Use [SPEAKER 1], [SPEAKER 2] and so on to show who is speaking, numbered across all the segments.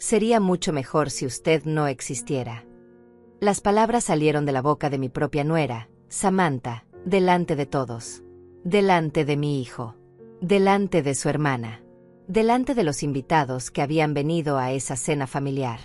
[SPEAKER 1] Sería mucho mejor si usted no existiera. Las palabras salieron de la boca de mi propia nuera, Samantha, delante de todos. Delante de mi hijo. Delante de su hermana. Delante de los invitados que habían venido a esa cena familiar.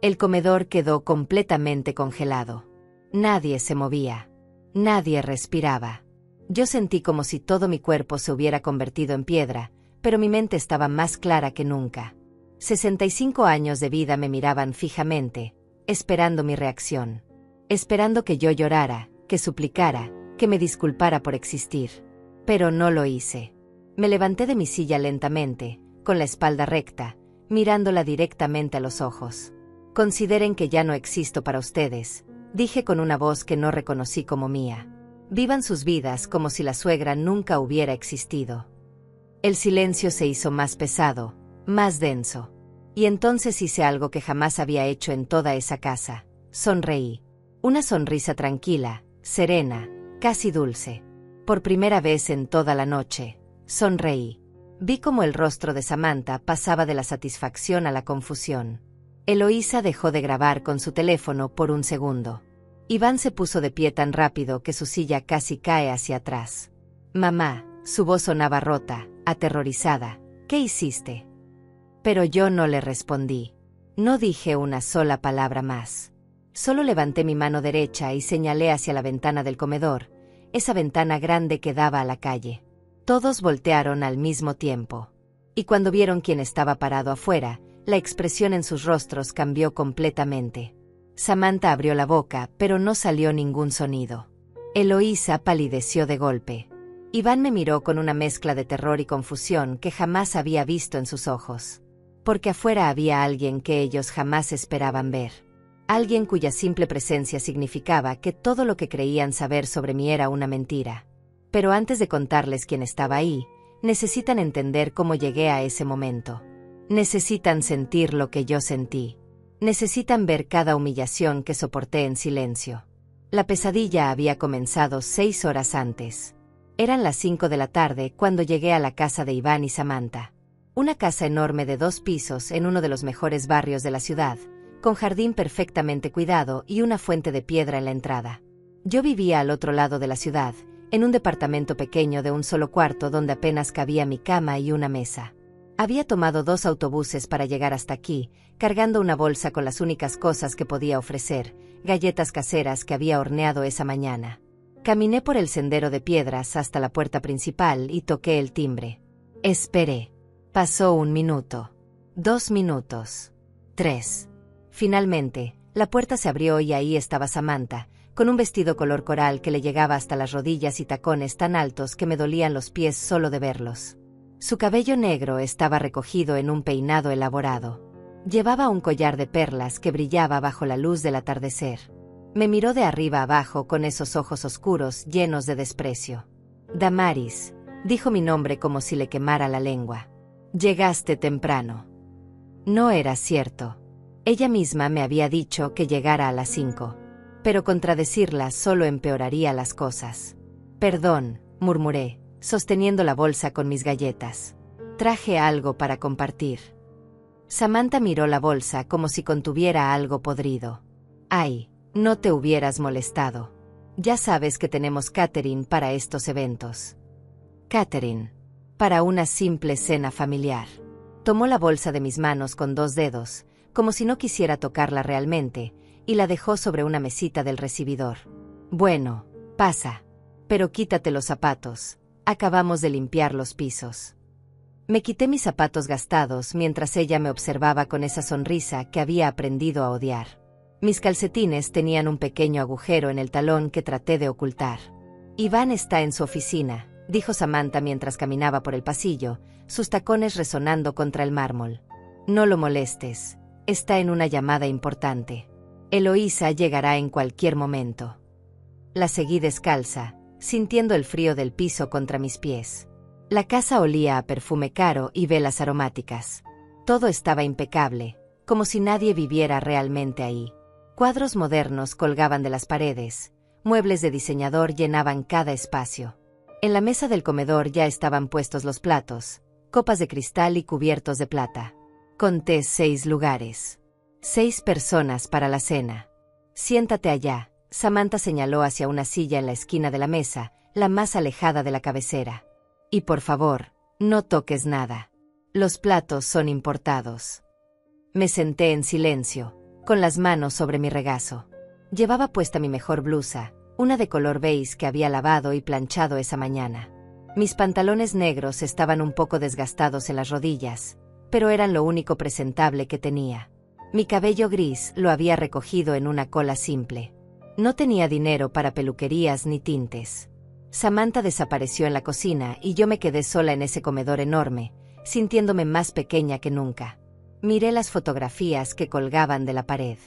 [SPEAKER 1] El comedor quedó completamente congelado. Nadie se movía. Nadie respiraba. Yo sentí como si todo mi cuerpo se hubiera convertido en piedra, pero mi mente estaba más clara que nunca. 65 años de vida me miraban fijamente, esperando mi reacción. Esperando que yo llorara, que suplicara, que me disculpara por existir. Pero no lo hice. Me levanté de mi silla lentamente, con la espalda recta, mirándola directamente a los ojos. Consideren que ya no existo para ustedes, dije con una voz que no reconocí como mía. Vivan sus vidas como si la suegra nunca hubiera existido. El silencio se hizo más pesado, más denso. Y entonces hice algo que jamás había hecho en toda esa casa. Sonreí. Una sonrisa tranquila, serena, casi dulce. Por primera vez en toda la noche, sonreí. Vi cómo el rostro de Samantha pasaba de la satisfacción a la confusión. Eloísa dejó de grabar con su teléfono por un segundo. Iván se puso de pie tan rápido que su silla casi cae hacia atrás. Mamá, su voz sonaba rota, aterrorizada. ¿Qué hiciste? Pero yo no le respondí. No dije una sola palabra más. Solo levanté mi mano derecha y señalé hacia la ventana del comedor, esa ventana grande que daba a la calle. Todos voltearon al mismo tiempo. Y cuando vieron quién estaba parado afuera, la expresión en sus rostros cambió completamente. Samantha abrió la boca, pero no salió ningún sonido. Eloísa palideció de golpe. Iván me miró con una mezcla de terror y confusión que jamás había visto en sus ojos. Porque afuera había alguien que ellos jamás esperaban ver. Alguien cuya simple presencia significaba que todo lo que creían saber sobre mí era una mentira. Pero antes de contarles quién estaba ahí, necesitan entender cómo llegué a ese momento. Necesitan sentir lo que yo sentí. Necesitan ver cada humillación que soporté en silencio. La pesadilla había comenzado 6 horas antes. Eran las 5 de la tarde cuando llegué a la casa de Iván y Samantha. Una casa enorme de 2 pisos en uno de los mejores barrios de la ciudad, con jardín perfectamente cuidado y una fuente de piedra en la entrada. Yo vivía al otro lado de la ciudad, en un departamento pequeño de un solo cuarto donde apenas cabía mi cama y una mesa. Había tomado 2 autobuses para llegar hasta aquí, cargando una bolsa con las únicas cosas que podía ofrecer, galletas caseras que había horneado esa mañana. Caminé por el sendero de piedras hasta la puerta principal y toqué el timbre. Esperé. Pasó 1 minuto. 2 minutos. 3. Finalmente, la puerta se abrió y ahí estaba Samantha, con un vestido color coral que le llegaba hasta las rodillas y tacones tan altos que me dolían los pies solo de verlos. Su cabello negro estaba recogido en un peinado elaborado. Llevaba un collar de perlas que brillaba bajo la luz del atardecer. Me miró de arriba abajo con esos ojos oscuros llenos de desprecio. Damaris, dijo mi nombre como si le quemara la lengua. Llegaste temprano. No era cierto. Ella misma me había dicho que llegara a las 5. Pero contradecirla solo empeoraría las cosas. Perdón, murmuré, sosteniendo la bolsa con mis galletas. Traje algo para compartir. Samantha miró la bolsa como si contuviera algo podrido. Ay, no te hubieras molestado. Ya sabes que tenemos catering para estos eventos. Catering. Para una simple cena familiar. Tomó la bolsa de mis manos con 2 dedos, como si no quisiera tocarla realmente, y la dejó sobre una mesita del recibidor. Bueno, pasa. Pero quítate los zapatos. Acabamos de limpiar los pisos. Me quité mis zapatos gastados mientras ella me observaba con esa sonrisa que había aprendido a odiar. Mis calcetines tenían un pequeño agujero en el talón que traté de ocultar. Iván está en su oficina, dijo Samantha mientras caminaba por el pasillo, sus tacones resonando contra el mármol. No lo molestes, está en una llamada importante. Eloísa llegará en cualquier momento. La seguí descalza, sintiendo el frío del piso contra mis pies. La casa olía a perfume caro y velas aromáticas. Todo estaba impecable, como si nadie viviera realmente ahí. Cuadros modernos colgaban de las paredes, muebles de diseñador llenaban cada espacio. En la mesa del comedor ya estaban puestos los platos, copas de cristal y cubiertos de plata. Conté 6 lugares. 6 personas para la cena. Siéntate allá, Samantha señaló hacia una silla en la esquina de la mesa, la más alejada de la cabecera. Y por favor, no toques nada. Los platos son importados. Me senté en silencio, con las manos sobre mi regazo. Llevaba puesta mi mejor blusa, una de color beige que había lavado y planchado esa mañana. Mis pantalones negros estaban un poco desgastados en las rodillas, pero eran lo único presentable que tenía. Mi cabello gris lo había recogido en una cola simple. No tenía dinero para peluquerías ni tintes. Samantha desapareció en la cocina y yo me quedé sola en ese comedor enorme, sintiéndome más pequeña que nunca. Miré las fotografías que colgaban de la pared.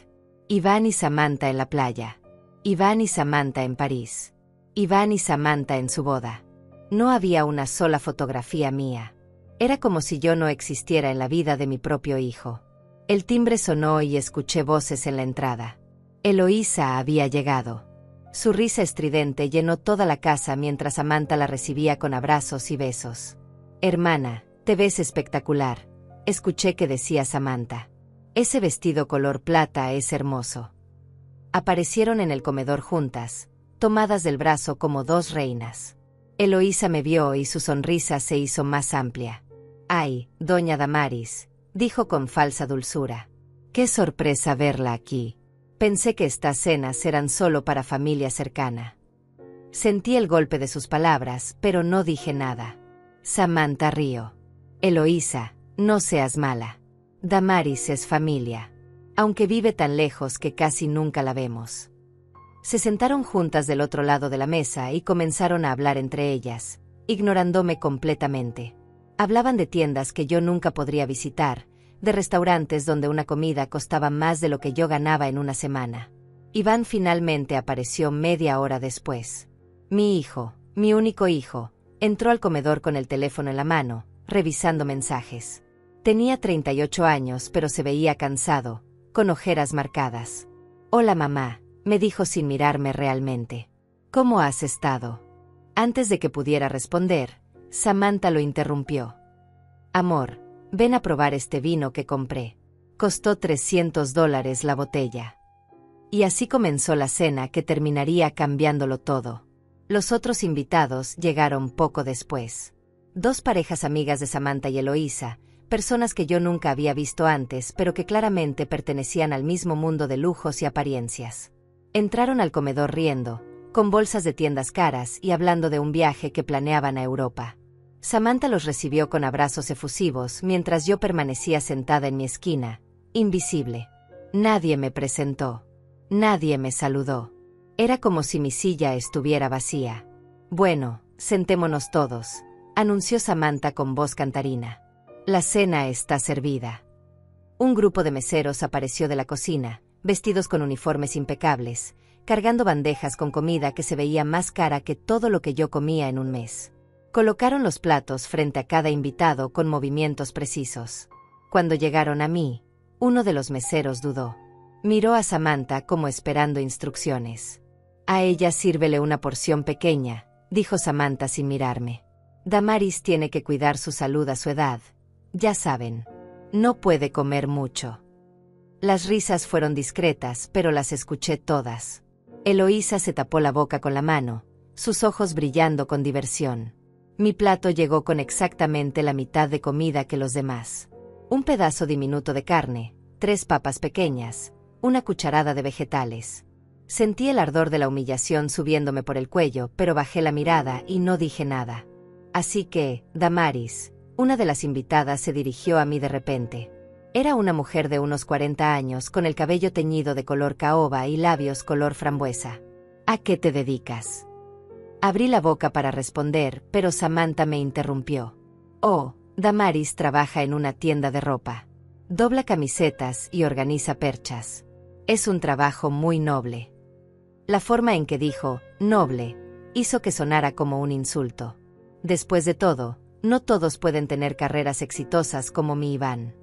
[SPEAKER 1] Iván y Samantha en la playa. Iván y Samantha en París. Iván y Samantha en su boda. No había una sola fotografía mía. Era como si yo no existiera en la vida de mi propio hijo. El timbre sonó y escuché voces en la entrada. Eloísa había llegado. Su risa estridente llenó toda la casa mientras Samantha la recibía con abrazos y besos. «Hermana, te ves espectacular», escuché que decía Samantha. «Ese vestido color plata es hermoso». Aparecieron en el comedor juntas, tomadas del brazo como 2 reinas. Eloísa me vio y su sonrisa se hizo más amplia. «Ay, doña Damaris», dijo con falsa dulzura. «Qué sorpresa verla aquí. Pensé que estas cenas eran solo para familia cercana». Sentí el golpe de sus palabras, pero no dije nada. Samantha rió. «Eloísa, no seas mala. Damaris es familia. Aunque vive tan lejos que casi nunca la vemos». Se sentaron juntas del otro lado de la mesa y comenzaron a hablar entre ellas, ignorándome completamente. Hablaban de tiendas que yo nunca podría visitar, de restaurantes donde una comida costaba más de lo que yo ganaba en una semana. Iván finalmente apareció media hora después. Mi hijo, mi único hijo, entró al comedor con el teléfono en la mano, revisando mensajes. Tenía 38 años, pero se veía cansado, con ojeras marcadas. «Hola mamá», me dijo sin mirarme realmente. «¿Cómo has estado?». Antes de que pudiera responder, Samantha lo interrumpió. «Amor, ven a probar este vino que compré. Costó $300 la botella». Y así comenzó la cena que terminaría cambiándolo todo. Los otros invitados llegaron poco después. 2 parejas amigas de Samantha y Eloísa, personas que yo nunca había visto antes, pero que claramente pertenecían al mismo mundo de lujos y apariencias. Entraron al comedor riendo, con bolsas de tiendas caras y hablando de un viaje que planeaban a Europa. Samantha los recibió con abrazos efusivos mientras yo permanecía sentada en mi esquina, invisible. Nadie me presentó. Nadie me saludó. Era como si mi silla estuviera vacía. «Bueno, sentémonos todos», anunció Samantha con voz cantarina. «La cena está servida». Un grupo de meseros apareció de la cocina, vestidos con uniformes impecables, cargando bandejas con comida que se veía más cara que todo lo que yo comía en un mes. Colocaron los platos frente a cada invitado con movimientos precisos. Cuando llegaron a mí, uno de los meseros dudó. Miró a Samantha como esperando instrucciones. «A ella sírvele una porción pequeña», dijo Samantha sin mirarme. «Damaris tiene que cuidar su salud a su edad. Ya saben, no puede comer mucho». Las risas fueron discretas, pero las escuché todas. Eloísa se tapó la boca con la mano, sus ojos brillando con diversión. Mi plato llegó con exactamente la mitad de comida que los demás. Un pedazo diminuto de carne, 3 papas pequeñas, una cucharada de vegetales. Sentí el ardor de la humillación subiéndome por el cuello, pero bajé la mirada y no dije nada. Así que, Damaris, una de las invitadas, se dirigió a mí de repente. Era una mujer de unos 40 años con el cabello teñido de color caoba y labios color frambuesa. «¿A qué te dedicas?». Abrí la boca para responder, pero Samantha me interrumpió. «Oh, Damaris trabaja en una tienda de ropa. Dobla camisetas y organiza perchas. Es un trabajo muy noble». La forma en que dijo «noble» hizo que sonara como un insulto. Después de todo, no todos pueden tener carreras exitosas como mi Iván.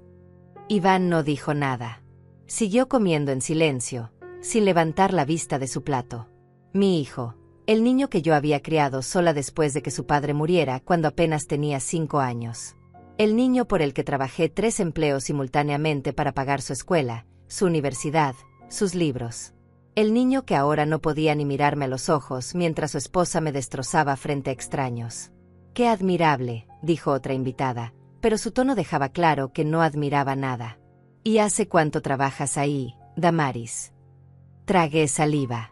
[SPEAKER 1] Iván no dijo nada. Siguió comiendo en silencio, sin levantar la vista de su plato. Mi hijo, el niño que yo había criado sola después de que su padre muriera cuando apenas tenía 5 años. El niño por el que trabajé 3 empleos simultáneamente para pagar su escuela, su universidad, sus libros. El niño que ahora no podía ni mirarme a los ojos mientras su esposa me destrozaba frente a extraños. «Qué admirable», dijo otra invitada, pero su tono dejaba claro que no admiraba nada. «¿Y hace cuánto trabajas ahí, Damaris?» Tragué saliva.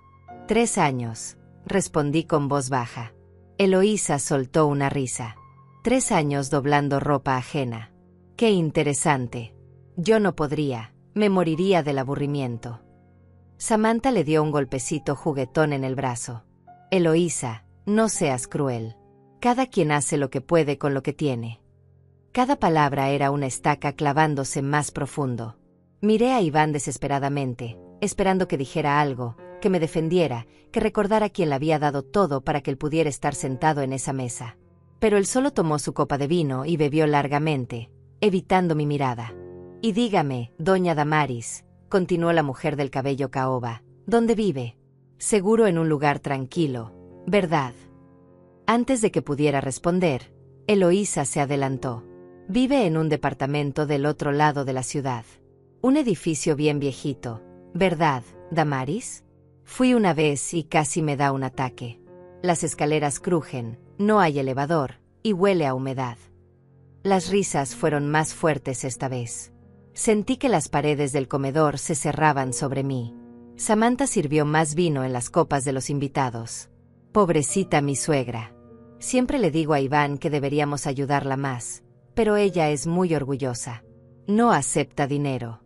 [SPEAKER 1] 3 años, respondí con voz baja. Eloísa soltó una risa. 3 años doblando ropa ajena. Qué interesante. Yo no podría, me moriría del aburrimiento. Samantha le dio un golpecito juguetón en el brazo. Eloísa, no seas cruel. Cada quien hace lo que puede con lo que tiene. Cada palabra era una estaca clavándose más profundo. Miré a Iván desesperadamente, esperando que dijera algo, que me defendiera, que recordara quién le había dado todo para que él pudiera estar sentado en esa mesa. Pero él solo tomó su copa de vino y bebió largamente, evitando mi mirada. «Y dígame, doña Damaris», continuó la mujer del cabello caoba, «¿dónde vive? Seguro en un lugar tranquilo, ¿verdad?» Antes de que pudiera responder, Eloísa se adelantó. «Vive en un departamento del otro lado de la ciudad. Un edificio bien viejito, ¿verdad, Damaris?» Fui una vez y casi me da un ataque. Las escaleras crujen, no hay elevador, y huele a humedad. Las risas fueron más fuertes esta vez. Sentí que las paredes del comedor se cerraban sobre mí. Samantha sirvió más vino en las copas de los invitados. Pobrecita mi suegra. Siempre le digo a Iván que deberíamos ayudarla más, pero ella es muy orgullosa. No acepta dinero.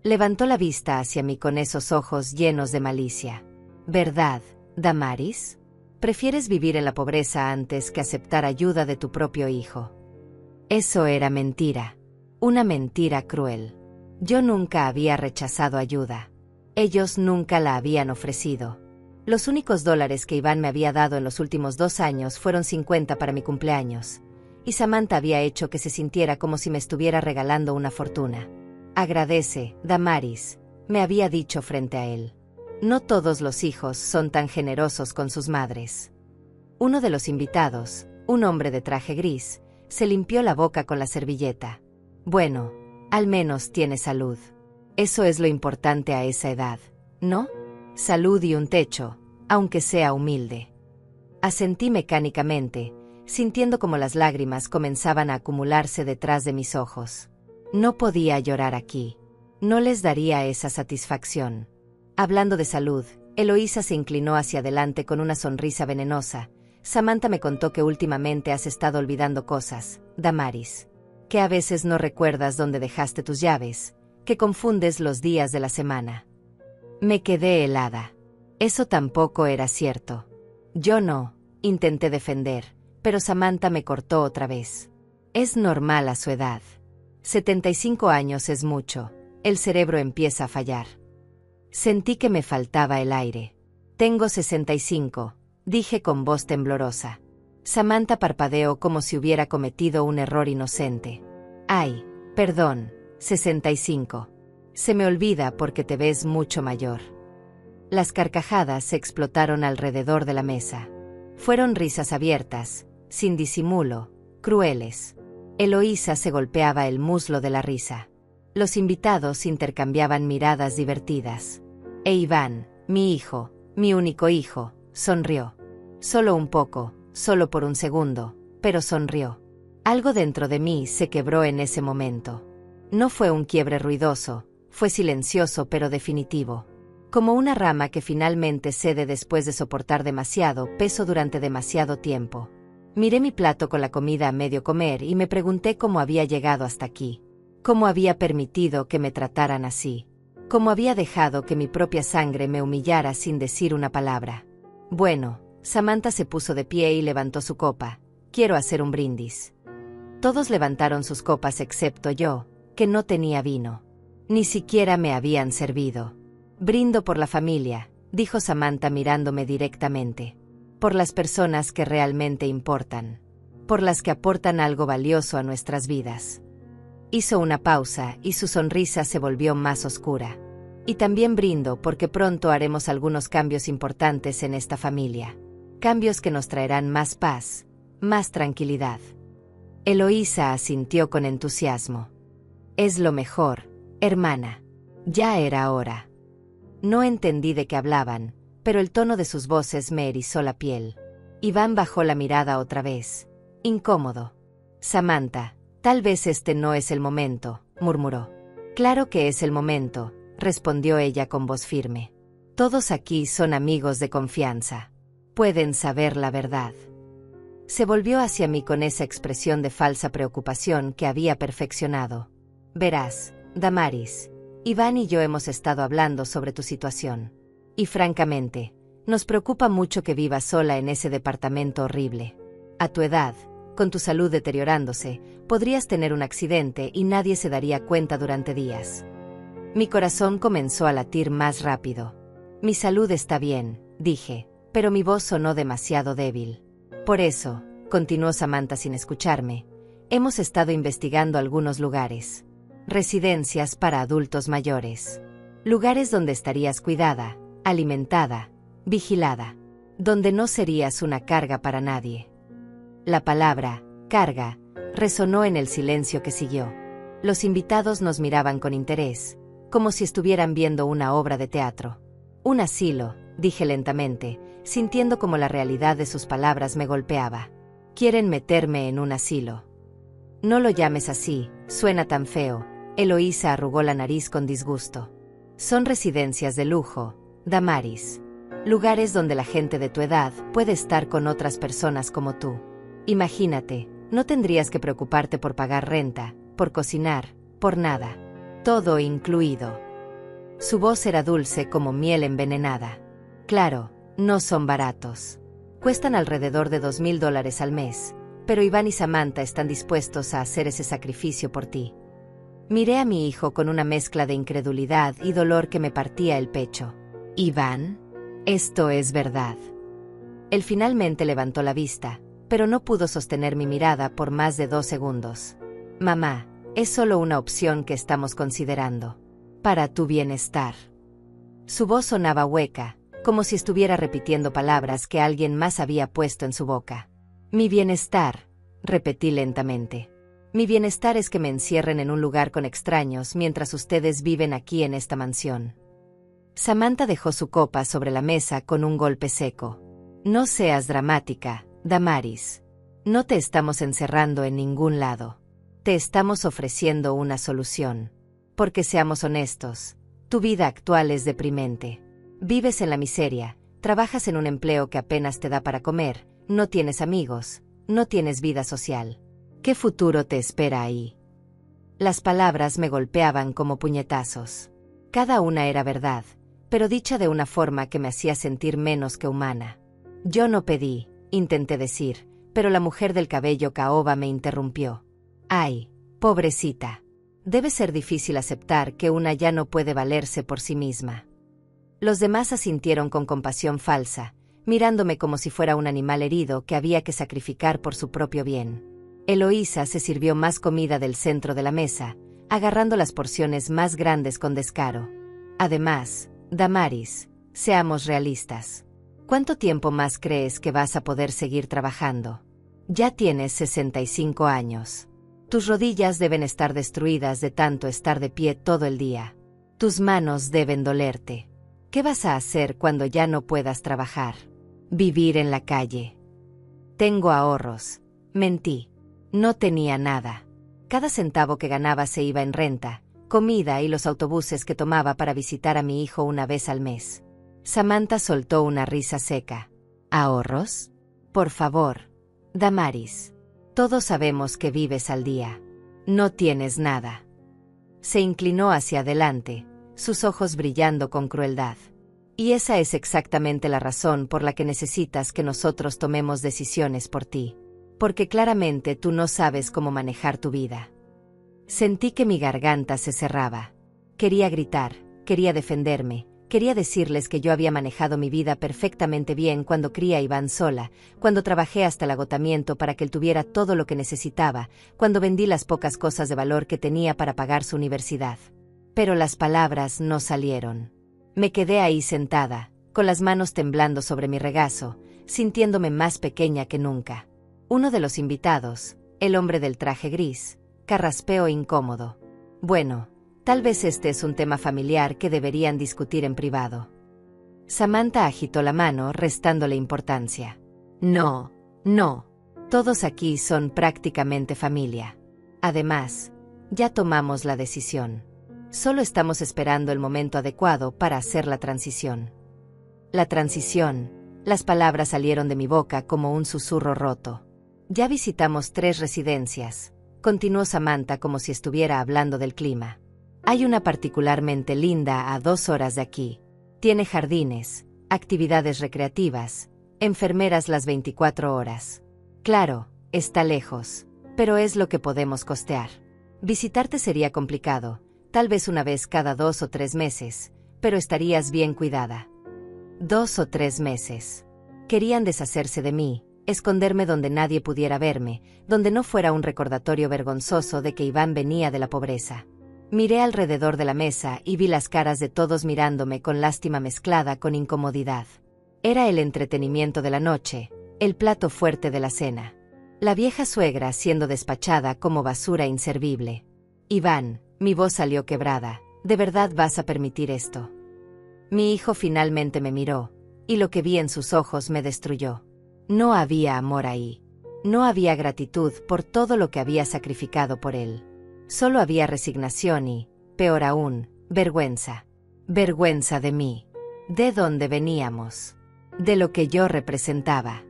[SPEAKER 1] Levantó la vista hacia mí con esos ojos llenos de malicia. «¿Verdad, Damaris? Prefieres vivir en la pobreza antes que aceptar ayuda de tu propio hijo». Eso era mentira. Una mentira cruel. Yo nunca había rechazado ayuda. Ellos nunca la habían ofrecido. Los únicos $, que Iván me había dado en los últimos 2 años fueron 50 para mi cumpleaños. Y Samantha había hecho que se sintiera como si me estuviera regalando una fortuna. «Agradece, Damaris», me había dicho frente a él. No todos los hijos son tan generosos con sus madres. Uno de los invitados, un hombre de traje gris, se limpió la boca con la servilleta. «Bueno, al menos tiene salud. Eso es lo importante a esa edad, ¿no? Salud y un techo, aunque sea humilde». Asentí mecánicamente, sintiendo como las lágrimas comenzaban a acumularse detrás de mis ojos. No podía llorar aquí. No les daría esa satisfacción. Hablando de salud, Eloísa se inclinó hacia adelante con una sonrisa venenosa. «Samantha me contó que últimamente has estado olvidando cosas, Damaris. Que a veces no recuerdas dónde dejaste tus llaves, que confundes los días de la semana». Me quedé helada. Eso tampoco era cierto. Yo no, intenté defender, pero Samantha me cortó otra vez. «Es normal a su edad. 75 años es mucho, el cerebro empieza a fallar». Sentí que me faltaba el aire. «Tengo 65», dije con voz temblorosa. Samantha parpadeó como si hubiera cometido un error inocente. «Ay, perdón, 65. Se me olvida porque te ves mucho mayor». Las carcajadas se explotaron alrededor de la mesa. Fueron risas abiertas, sin disimulo, crueles. Eloísa se golpeaba el muslo de la risa. Los invitados intercambiaban miradas divertidas. E Iván, mi hijo, mi único hijo, sonrió. Solo un poco, solo por un segundo, pero sonrió. Algo dentro de mí se quebró en ese momento. No fue un quiebre ruidoso, fue silencioso pero definitivo. Como una rama que finalmente cede después de soportar demasiado peso durante demasiado tiempo. Miré mi plato con la comida a medio comer y me pregunté cómo había llegado hasta aquí. Cómo había permitido que me trataran así. Cómo había dejado que mi propia sangre me humillara sin decir una palabra. Bueno, Samantha se puso de pie y levantó su copa. «Quiero hacer un brindis». Todos levantaron sus copas excepto yo, que no tenía vino. Ni siquiera me habían servido. «Brindo por la familia», dijo Samantha mirándome directamente. «Por las personas que realmente importan. Por las que aportan algo valioso a nuestras vidas». Hizo una pausa y su sonrisa se volvió más oscura. «Y también brindo porque pronto haremos algunos cambios importantes en esta familia. Cambios que nos traerán más paz, más tranquilidad». Eloísa asintió con entusiasmo. Es lo mejor, hermana. Ya era hora. No entendí de qué hablaban, pero el tono de sus voces me erizó la piel. Iván bajó la mirada otra vez. Incómodo. Samantha, tal vez este no es el momento, murmuró. Claro que es el momento, respondió ella con voz firme. Todos aquí son amigos de confianza. Pueden saber la verdad. Se volvió hacia mí con esa expresión de falsa preocupación que había perfeccionado. Verás, Damaris, Iván y yo hemos estado hablando sobre tu situación. Y francamente, nos preocupa mucho que vivas sola en ese departamento horrible. A tu edad, con tu salud deteriorándose, podrías tener un accidente y nadie se daría cuenta durante días. Mi corazón comenzó a latir más rápido. Mi salud está bien, dije, pero mi voz sonó demasiado débil. Por eso, continuó Samantha sin escucharme, hemos estado investigando algunos lugares. Residencias para adultos mayores. Lugares donde estarías cuidada, alimentada, vigilada. Donde no serías una carga para nadie. La palabra, carga, resonó en el silencio que siguió. Los invitados nos miraban con interés, como si estuvieran viendo una obra de teatro. Un asilo, dije lentamente, sintiendo como la realidad de sus palabras me golpeaba. Quieren meterme en un asilo. No lo llames así, suena tan feo. Eloísa arrugó la nariz con disgusto. Son residencias de lujo, Damaris. Lugares donde la gente de tu edad puede estar con otras personas como tú. Imagínate, no tendrías que preocuparte por pagar renta, por cocinar, por nada. Todo incluido. Su voz era dulce como miel envenenada. Claro, no son baratos. Cuestan alrededor de $2,000 al mes, pero Iván y Samantha están dispuestos a hacer ese sacrificio por ti. Miré a mi hijo con una mezcla de incredulidad y dolor que me partía el pecho. ¿Iván? Esto es verdad. Él finalmente levantó la vista, pero no pudo sostener mi mirada por más de 2 segundos. Mamá, es solo una opción que estamos considerando. Para tu bienestar. Su voz sonaba hueca, como si estuviera repitiendo palabras que alguien más había puesto en su boca. Mi bienestar, repetí lentamente. Mi bienestar es que me encierren en un lugar con extraños mientras ustedes viven aquí en esta mansión. Samantha dejó su copa sobre la mesa con un golpe seco. No seas dramática, Damaris. No te estamos encerrando en ningún lado. Te estamos ofreciendo una solución. Porque seamos honestos, tu vida actual es deprimente. Vives en la miseria, trabajas en un empleo que apenas te da para comer, no tienes amigos, no tienes vida social. ¿Qué futuro te espera ahí? Las palabras me golpeaban como puñetazos. Cada una era verdad, pero dicha de una forma que me hacía sentir menos que humana. Yo no pedí, intenté decir, pero la mujer del cabello caoba me interrumpió. Ay, pobrecita. Debe ser difícil aceptar que una ya no puede valerse por sí misma. Los demás asintieron con compasión falsa, mirándome como si fuera un animal herido que había que sacrificar por su propio bien. Eloísa se sirvió más comida del centro de la mesa, agarrando las porciones más grandes con descaro. Además, Damaris, seamos realistas. ¿Cuánto tiempo más crees que vas a poder seguir trabajando? Ya tienes 65 años. Tus rodillas deben estar destruidas de tanto estar de pie todo el día. Tus manos deben dolerte. ¿Qué vas a hacer cuando ya no puedas trabajar? Vivir en la calle. Tengo ahorros. Mentí. No tenía nada. Cada centavo que ganaba se iba en renta, comida y los autobuses que tomaba para visitar a mi hijo una vez al mes. Samantha soltó una risa seca. ¿Ahorros? Por favor, Damaris. Todos sabemos que vives al día. No tienes nada. Se inclinó hacia adelante, sus ojos brillando con crueldad. Y esa es exactamente la razón por la que necesitas que nosotros tomemos decisiones por ti. Porque claramente tú no sabes cómo manejar tu vida. Sentí que mi garganta se cerraba. Quería gritar, quería defenderme, quería decirles que yo había manejado mi vida perfectamente bien cuando crié a Iván sola, cuando trabajé hasta el agotamiento para que él tuviera todo lo que necesitaba, cuando vendí las pocas cosas de valor que tenía para pagar su universidad. Pero las palabras no salieron. Me quedé ahí sentada, con las manos temblando sobre mi regazo, sintiéndome más pequeña que nunca. Uno de los invitados, el hombre del traje gris, carraspeo incómodo. Bueno, tal vez este es un tema familiar que deberían discutir en privado. Samantha agitó la mano, restándole importancia. No, no. Todos aquí son prácticamente familia. Además, ya tomamos la decisión. Solo estamos esperando el momento adecuado para hacer la transición. La transición. Las palabras salieron de mi boca como un susurro roto. Ya visitamos 3 residencias, continuó Samantha como si estuviera hablando del clima. Hay una particularmente linda a 2 horas de aquí. Tiene jardines, actividades recreativas, enfermeras las 24 horas. Claro, está lejos, pero es lo que podemos costear. Visitarte sería complicado, tal vez una vez cada 2 o 3 meses, pero estarías bien cuidada. 2 o 3 meses. Querían deshacerse de mí, esconderme donde nadie pudiera verme, donde no fuera un recordatorio vergonzoso de que Iván venía de la pobreza. Miré alrededor de la mesa y vi las caras de todos mirándome con lástima mezclada con incomodidad. Era el entretenimiento de la noche, el plato fuerte de la cena. La vieja suegra siendo despachada como basura inservible. Iván, mi voz salió quebrada, ¿de verdad vas a permitir esto? Mi hijo finalmente me miró, y lo que vi en sus ojos me destruyó. No había amor ahí. No había gratitud por todo lo que había sacrificado por él. Solo había resignación y, peor aún, vergüenza. Vergüenza de mí. ¿De dónde veníamos? De lo que yo representaba.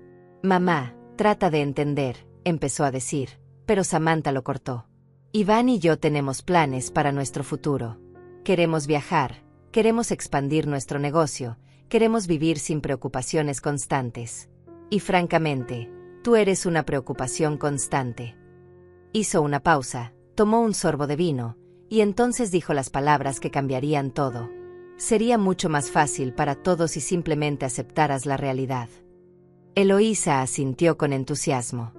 [SPEAKER 1] Mamá, trata de entender, empezó a decir, pero Samantha lo cortó. Iván y yo tenemos planes para nuestro futuro. Queremos viajar, queremos expandir nuestro negocio, queremos vivir sin preocupaciones constantes. Y francamente, tú eres una preocupación constante. Hizo una pausa, tomó un sorbo de vino, y entonces dijo las palabras que cambiarían todo. Sería mucho más fácil para todos si simplemente aceptaras la realidad. Eloísa asintió con entusiasmo.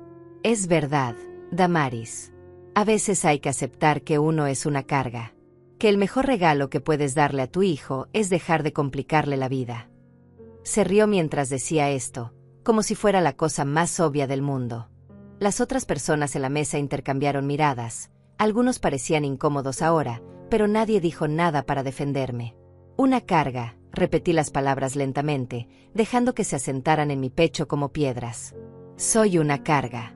[SPEAKER 1] Es verdad, Damaris. A veces hay que aceptar que uno es una carga. Que el mejor regalo que puedes darle a tu hijo es dejar de complicarle la vida. Se rió mientras decía esto, como si fuera la cosa más obvia del mundo. Las otras personas en la mesa intercambiaron miradas. Algunos parecían incómodos ahora, pero nadie dijo nada para defenderme. Una carga, repetí las palabras lentamente, dejando que se asentaran en mi pecho como piedras. Soy una carga.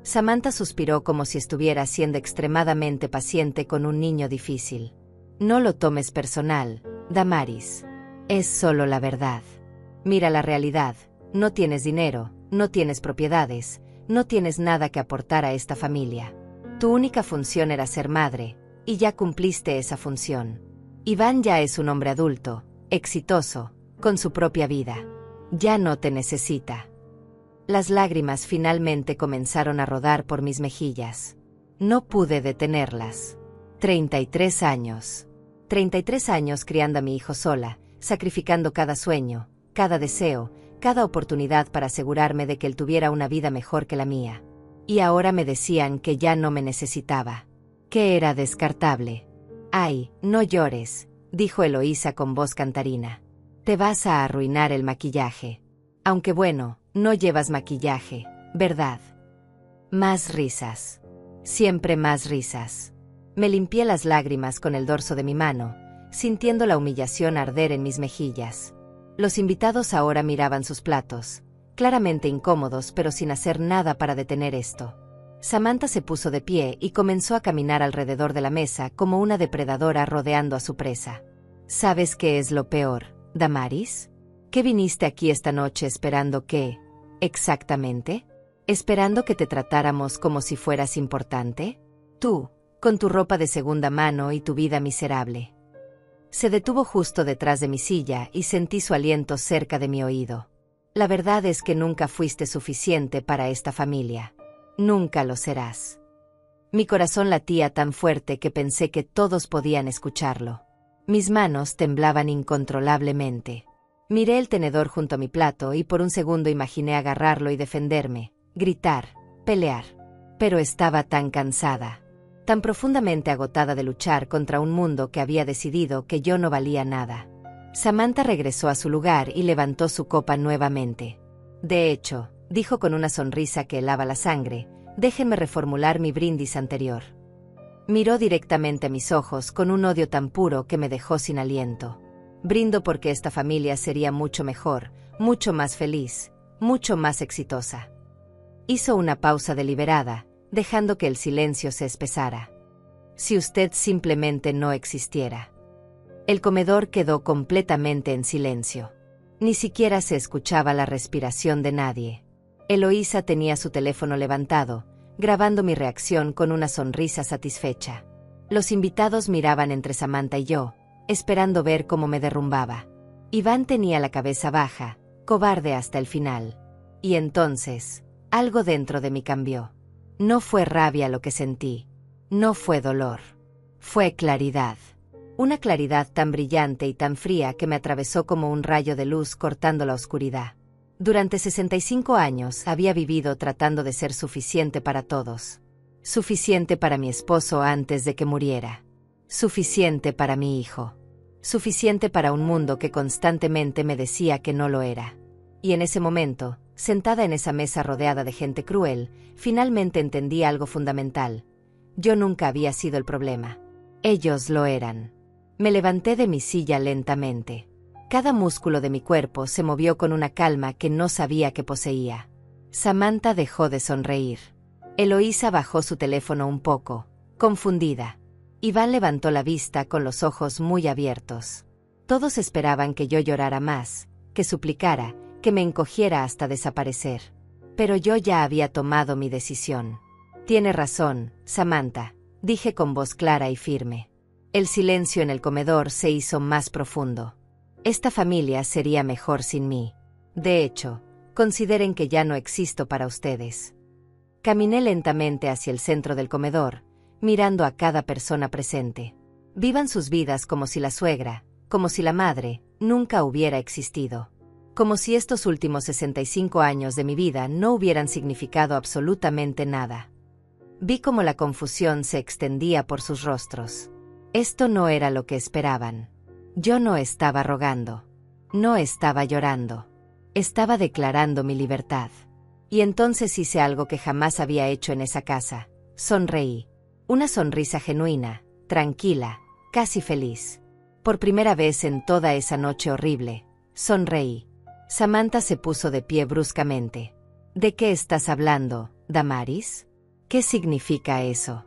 [SPEAKER 1] Samantha suspiró como si estuviera siendo extremadamente paciente con un niño difícil. No lo tomes personal, Damaris. Es solo la verdad. Mira la realidad, no tienes dinero, no tienes propiedades, no tienes nada que aportar a esta familia. Tu única función era ser madre, y ya cumpliste esa función. Iván ya es un hombre adulto, exitoso, con su propia vida. Ya no te necesita. Las lágrimas finalmente comenzaron a rodar por mis mejillas. No pude detenerlas. 33 años. 33 años criando a mi hijo sola, sacrificando cada sueño, cada deseo, cada oportunidad para asegurarme de que él tuviera una vida mejor que la mía. Y ahora me decían que ya no me necesitaba. Que era descartable. Ay, no llores, dijo Eloísa con voz cantarina. Te vas a arruinar el maquillaje. Aunque bueno, no llevas maquillaje, ¿verdad? Más risas. Siempre más risas. Me limpié las lágrimas con el dorso de mi mano, sintiendo la humillación arder en mis mejillas. Los invitados ahora miraban sus platos, claramente incómodos pero sin hacer nada para detener esto. Samantha se puso de pie y comenzó a caminar alrededor de la mesa como una depredadora rodeando a su presa. ¿Sabes qué es lo peor, Damaris? ¿Qué viniste aquí esta noche esperando qué? ¿Exactamente? ¿Esperando que te tratáramos como si fueras importante? Tú, con tu ropa de segunda mano y tu vida miserable. Se detuvo justo detrás de mi silla y sentí su aliento cerca de mi oído. La verdad es que nunca fuiste suficiente para esta familia. Nunca lo serás. Mi corazón latía tan fuerte que pensé que todos podían escucharlo. Mis manos temblaban incontrolablemente. Miré el tenedor junto a mi plato y por un segundo imaginé agarrarlo y defenderme, gritar, pelear. Pero estaba tan cansada, tan profundamente agotada de luchar contra un mundo que había decidido que yo no valía nada. Samantha regresó a su lugar y levantó su copa nuevamente. De hecho, dijo con una sonrisa que helaba la sangre, Déjenme reformular mi brindis anterior. Miró directamente a mis ojos con un odio tan puro que me dejó sin aliento. Brindo porque esta familia sería mucho mejor, mucho más feliz, mucho más exitosa. Hizo una pausa deliberada, dejando que el silencio se espesara. Si usted simplemente no existiera. El comedor quedó completamente en silencio. Ni siquiera se escuchaba la respiración de nadie. Eloísa tenía su teléfono levantado, grabando mi reacción con una sonrisa satisfecha. Los invitados miraban entre Samantha y yo, esperando ver cómo me derrumbaba. Iván tenía la cabeza baja, cobarde hasta el final. Y entonces, algo dentro de mí cambió. No fue rabia lo que sentí. No fue dolor. Fue claridad. Una claridad tan brillante y tan fría que me atravesó como un rayo de luz cortando la oscuridad. Durante 65 años había vivido tratando de ser suficiente para todos. Suficiente para mi esposo antes de que muriera. Suficiente para mi hijo. Suficiente para un mundo que constantemente me decía que no lo era. Y en ese momento, sentada en esa mesa rodeada de gente cruel, finalmente entendí algo fundamental. Yo nunca había sido el problema. Ellos lo eran. Me levanté de mi silla lentamente. Cada músculo de mi cuerpo se movió con una calma que no sabía que poseía. Samantha dejó de sonreír. Eloísa bajó su teléfono un poco, confundida. Iván levantó la vista con los ojos muy abiertos. Todos esperaban que yo llorara más, que suplicara, que me encogiera hasta desaparecer. Pero yo ya había tomado mi decisión. Tiene razón, Samantha, dije con voz clara y firme. El silencio en el comedor se hizo más profundo. Esta familia sería mejor sin mí. De hecho, consideren que ya no existo para ustedes. Caminé lentamente hacia el centro del comedor, mirando a cada persona presente. Vivan sus vidas como si la suegra, como si la madre, nunca hubiera existido. Como si estos últimos 65 años de mi vida no hubieran significado absolutamente nada. Vi cómo la confusión se extendía por sus rostros. Esto no era lo que esperaban. Yo no estaba rogando. No estaba llorando. Estaba declarando mi libertad. Y entonces hice algo que jamás había hecho en esa casa. Sonreí. Una sonrisa genuina, tranquila, casi feliz. Por primera vez en toda esa noche horrible, sonreí. Samantha se puso de pie bruscamente. ¿De qué estás hablando, Damaris? ¿Qué significa eso?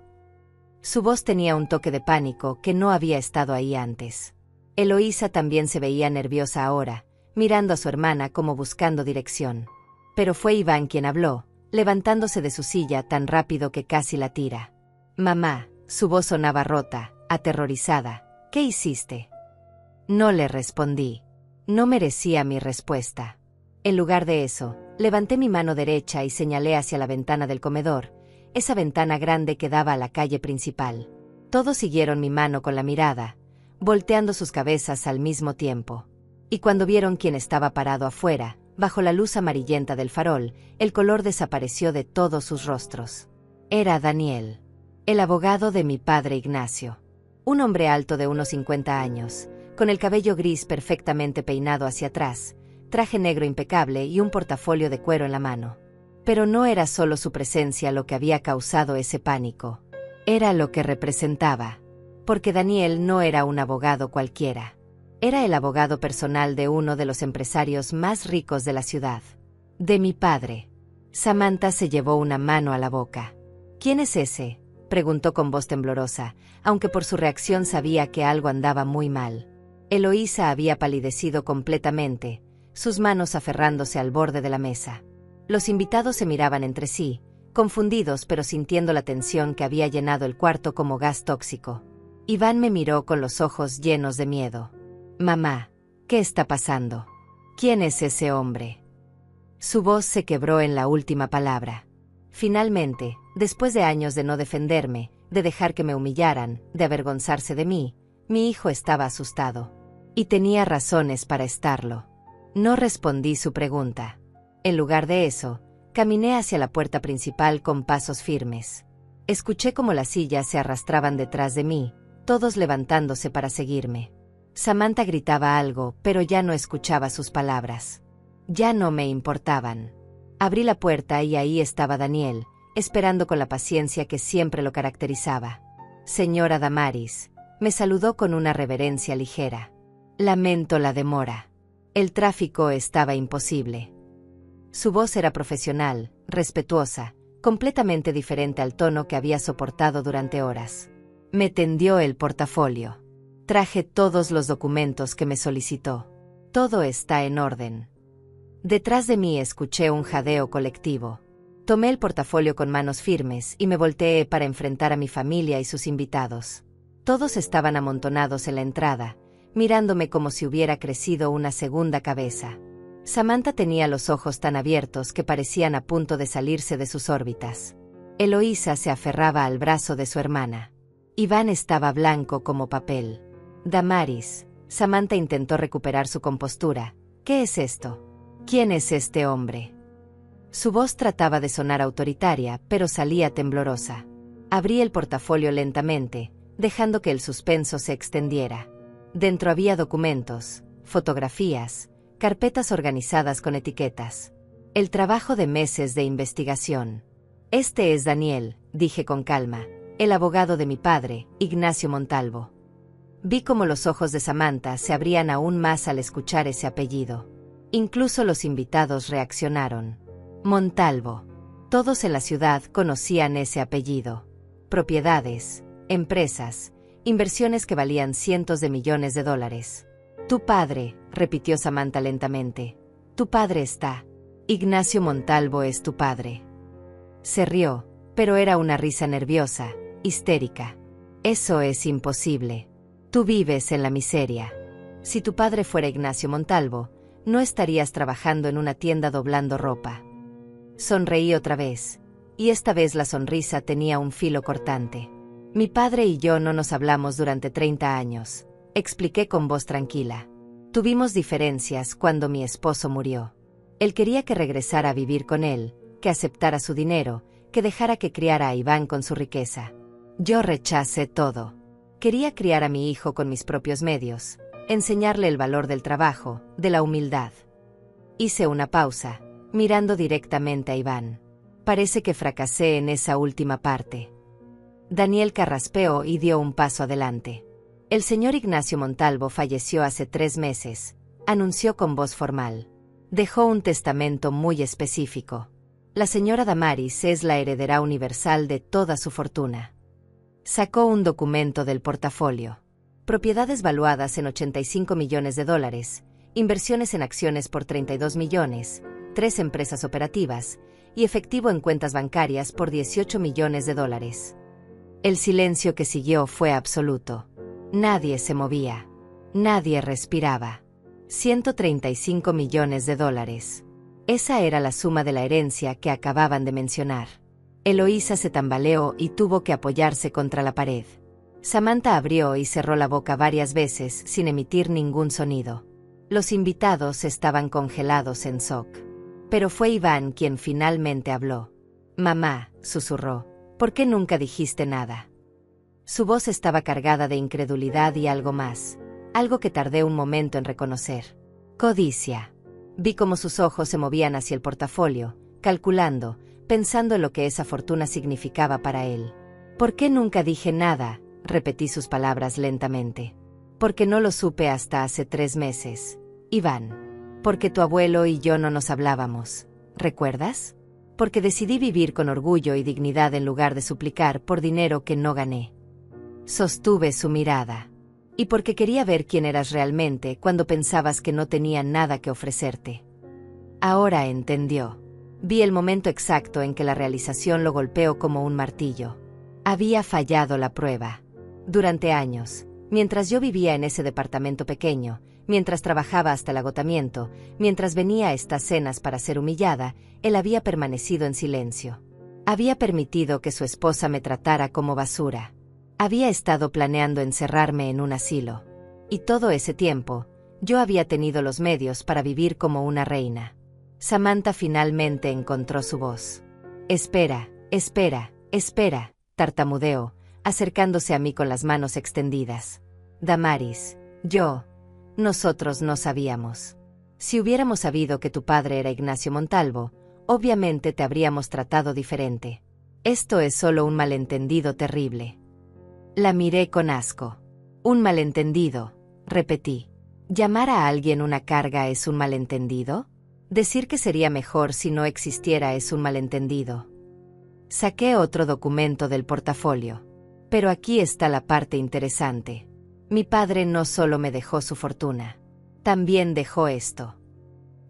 [SPEAKER 1] Su voz tenía un toque de pánico que no había estado ahí antes. Eloísa también se veía nerviosa ahora, mirando a su hermana como buscando dirección. Pero fue Iván quien habló, levantándose de su silla tan rápido que casi la tira. Mamá, su voz sonaba rota, aterrorizada. ¿Qué hiciste? No le respondí. No merecía mi respuesta. En lugar de eso, levanté mi mano derecha y señalé hacia la ventana del comedor, esa ventana grande que daba a la calle principal. Todos siguieron mi mano con la mirada, volteando sus cabezas al mismo tiempo. Y cuando vieron quién estaba parado afuera, bajo la luz amarillenta del farol, el color desapareció de todos sus rostros. Era Daniel, el abogado de mi padre Ignacio. Un hombre alto de unos 50 años, con el cabello gris perfectamente peinado hacia atrás, traje negro impecable y un portafolio de cuero en la mano. Pero no era solo su presencia lo que había causado ese pánico. Era lo que representaba. Porque Daniel no era un abogado cualquiera. Era el abogado personal de uno de los empresarios más ricos de la ciudad. De mi padre. Samantha se llevó una mano a la boca. ¿Quién es ese?, preguntó con voz temblorosa, aunque por su reacción sabía que algo andaba muy mal. Eloísa había palidecido completamente, sus manos aferrándose al borde de la mesa. Los invitados se miraban entre sí, confundidos pero sintiendo la tensión que había llenado el cuarto como gas tóxico. Iván me miró con los ojos llenos de miedo. Mamá, ¿qué está pasando? ¿Quién es ese hombre? Su voz se quebró en la última palabra. Finalmente, después de años de no defenderme, de dejar que me humillaran, de avergonzarse de mí, mi hijo estaba asustado. Y tenía razones para estarlo. No respondí su pregunta. En lugar de eso, caminé hacia la puerta principal con pasos firmes. Escuché cómo las sillas se arrastraban detrás de mí, todos levantándose para seguirme. Samantha gritaba algo, pero ya no escuchaba sus palabras. Ya no me importaban. Abrí la puerta y ahí estaba Daniel, esperando con la paciencia que siempre lo caracterizaba. Señora Damaris, me saludó con una reverencia ligera. Lamento la demora. El tráfico estaba imposible. Su voz era profesional, respetuosa, completamente diferente al tono que había soportado durante horas. Me tendió el portafolio. Traje todos los documentos que me solicitó. Todo está en orden. Detrás de mí escuché un jadeo colectivo. Tomé el portafolio con manos firmes y me volteé para enfrentar a mi familia y sus invitados. Todos estaban amontonados en la entrada, mirándome como si hubiera crecido una segunda cabeza. Samantha tenía los ojos tan abiertos que parecían a punto de salirse de sus órbitas. Eloísa se aferraba al brazo de su hermana. Iván estaba blanco como papel. Damaris, Samantha intentó recuperar su compostura. ¿Qué es esto? ¿Quién es este hombre? Su voz trataba de sonar autoritaria, pero salía temblorosa. Abrí el portafolio lentamente, dejando que el suspenso se extendiera. Dentro había documentos, fotografías, carpetas organizadas con etiquetas. El trabajo de meses de investigación. Este es Daniel, dije con calma, el abogado de mi padre, Ignacio Montalvo. Vi cómo los ojos de Samantha se abrían aún más al escuchar ese apellido. Incluso los invitados reaccionaron. Montalvo. Todos en la ciudad conocían ese apellido. Propiedades, empresas, inversiones que valían cientos de millones de dólares. Tu padre, repitió Samantha lentamente. Tu padre está. Ignacio Montalvo es tu padre. Se rió, pero era una risa nerviosa, histérica. Eso es imposible. Tú vives en la miseria. Si tu padre fuera Ignacio Montalvo, no estarías trabajando en una tienda doblando ropa. Sonreí otra vez, y esta vez la sonrisa tenía un filo cortante. Mi padre y yo no nos hablamos durante 30 años, expliqué con voz tranquila. Tuvimos diferencias cuando mi esposo murió. Él quería que regresara a vivir con él, que aceptara su dinero, que dejara que criara a Iván con su riqueza. Yo rechacé todo. Quería criar a mi hijo con mis propios medios, enseñarle el valor del trabajo, de la humildad. Hice una pausa, mirando directamente a Iván. Parece que fracasé en esa última parte. Daniel carraspeó y dio un paso adelante. El señor Ignacio Montalvo falleció hace 3 meses, anunció con voz formal. Dejó un testamento muy específico. La señora Damaris es la heredera universal de toda su fortuna. Sacó un documento del portafolio. Propiedades valuadas en 85 millones de dólares, inversiones en acciones por 32 millones, 3 empresas operativas, y efectivo en cuentas bancarias por 18 millones de dólares. El silencio que siguió fue absoluto. Nadie se movía. Nadie respiraba. 135 millones de dólares. Esa era la suma de la herencia que acababan de mencionar. Eloísa se tambaleó y tuvo que apoyarse contra la pared. Samantha abrió y cerró la boca varias veces sin emitir ningún sonido. Los invitados estaban congelados en shock. Pero fue Iván quien finalmente habló. Mamá, susurró, ¿por qué nunca dijiste nada? Su voz estaba cargada de incredulidad y algo más, algo que tardé un momento en reconocer. Codicia. Vi cómo sus ojos se movían hacia el portafolio, calculando, pensando en lo que esa fortuna significaba para él. ¿Por qué nunca dije nada? Repetí sus palabras lentamente. Porque no lo supe hasta hace 3 meses. Iván. Porque tu abuelo y yo no nos hablábamos. ¿Recuerdas? Porque decidí vivir con orgullo y dignidad en lugar de suplicar por dinero que no gané. Sostuve su mirada. Y porque quería ver quién eras realmente cuando pensabas que no tenía nada que ofrecerte. Ahora entendió. Vi el momento exacto en que la realización lo golpeó como un martillo. Había fallado la prueba. Durante años, mientras yo vivía en ese departamento pequeño, mientras trabajaba hasta el agotamiento, mientras venía a estas cenas para ser humillada, él había permanecido en silencio. Había permitido que su esposa me tratara como basura. Había estado planeando encerrarme en un asilo. Y todo ese tiempo, yo había tenido los medios para vivir como una reina. Samantha finalmente encontró su voz. Espera, espera, espera, tartamudeó, acercándose a mí con las manos extendidas. Damaris, nosotros no sabíamos. Si hubiéramos sabido que tu padre era Ignacio Montalvo, obviamente te habríamos tratado diferente. Esto es solo un malentendido terrible. La miré con asco. Un malentendido, repetí. ¿Llamar a alguien una carga es un malentendido? Decir que sería mejor si no existiera es un malentendido. Saqué otro documento del portafolio. Pero aquí está la parte interesante. Mi padre no solo me dejó su fortuna, también dejó esto.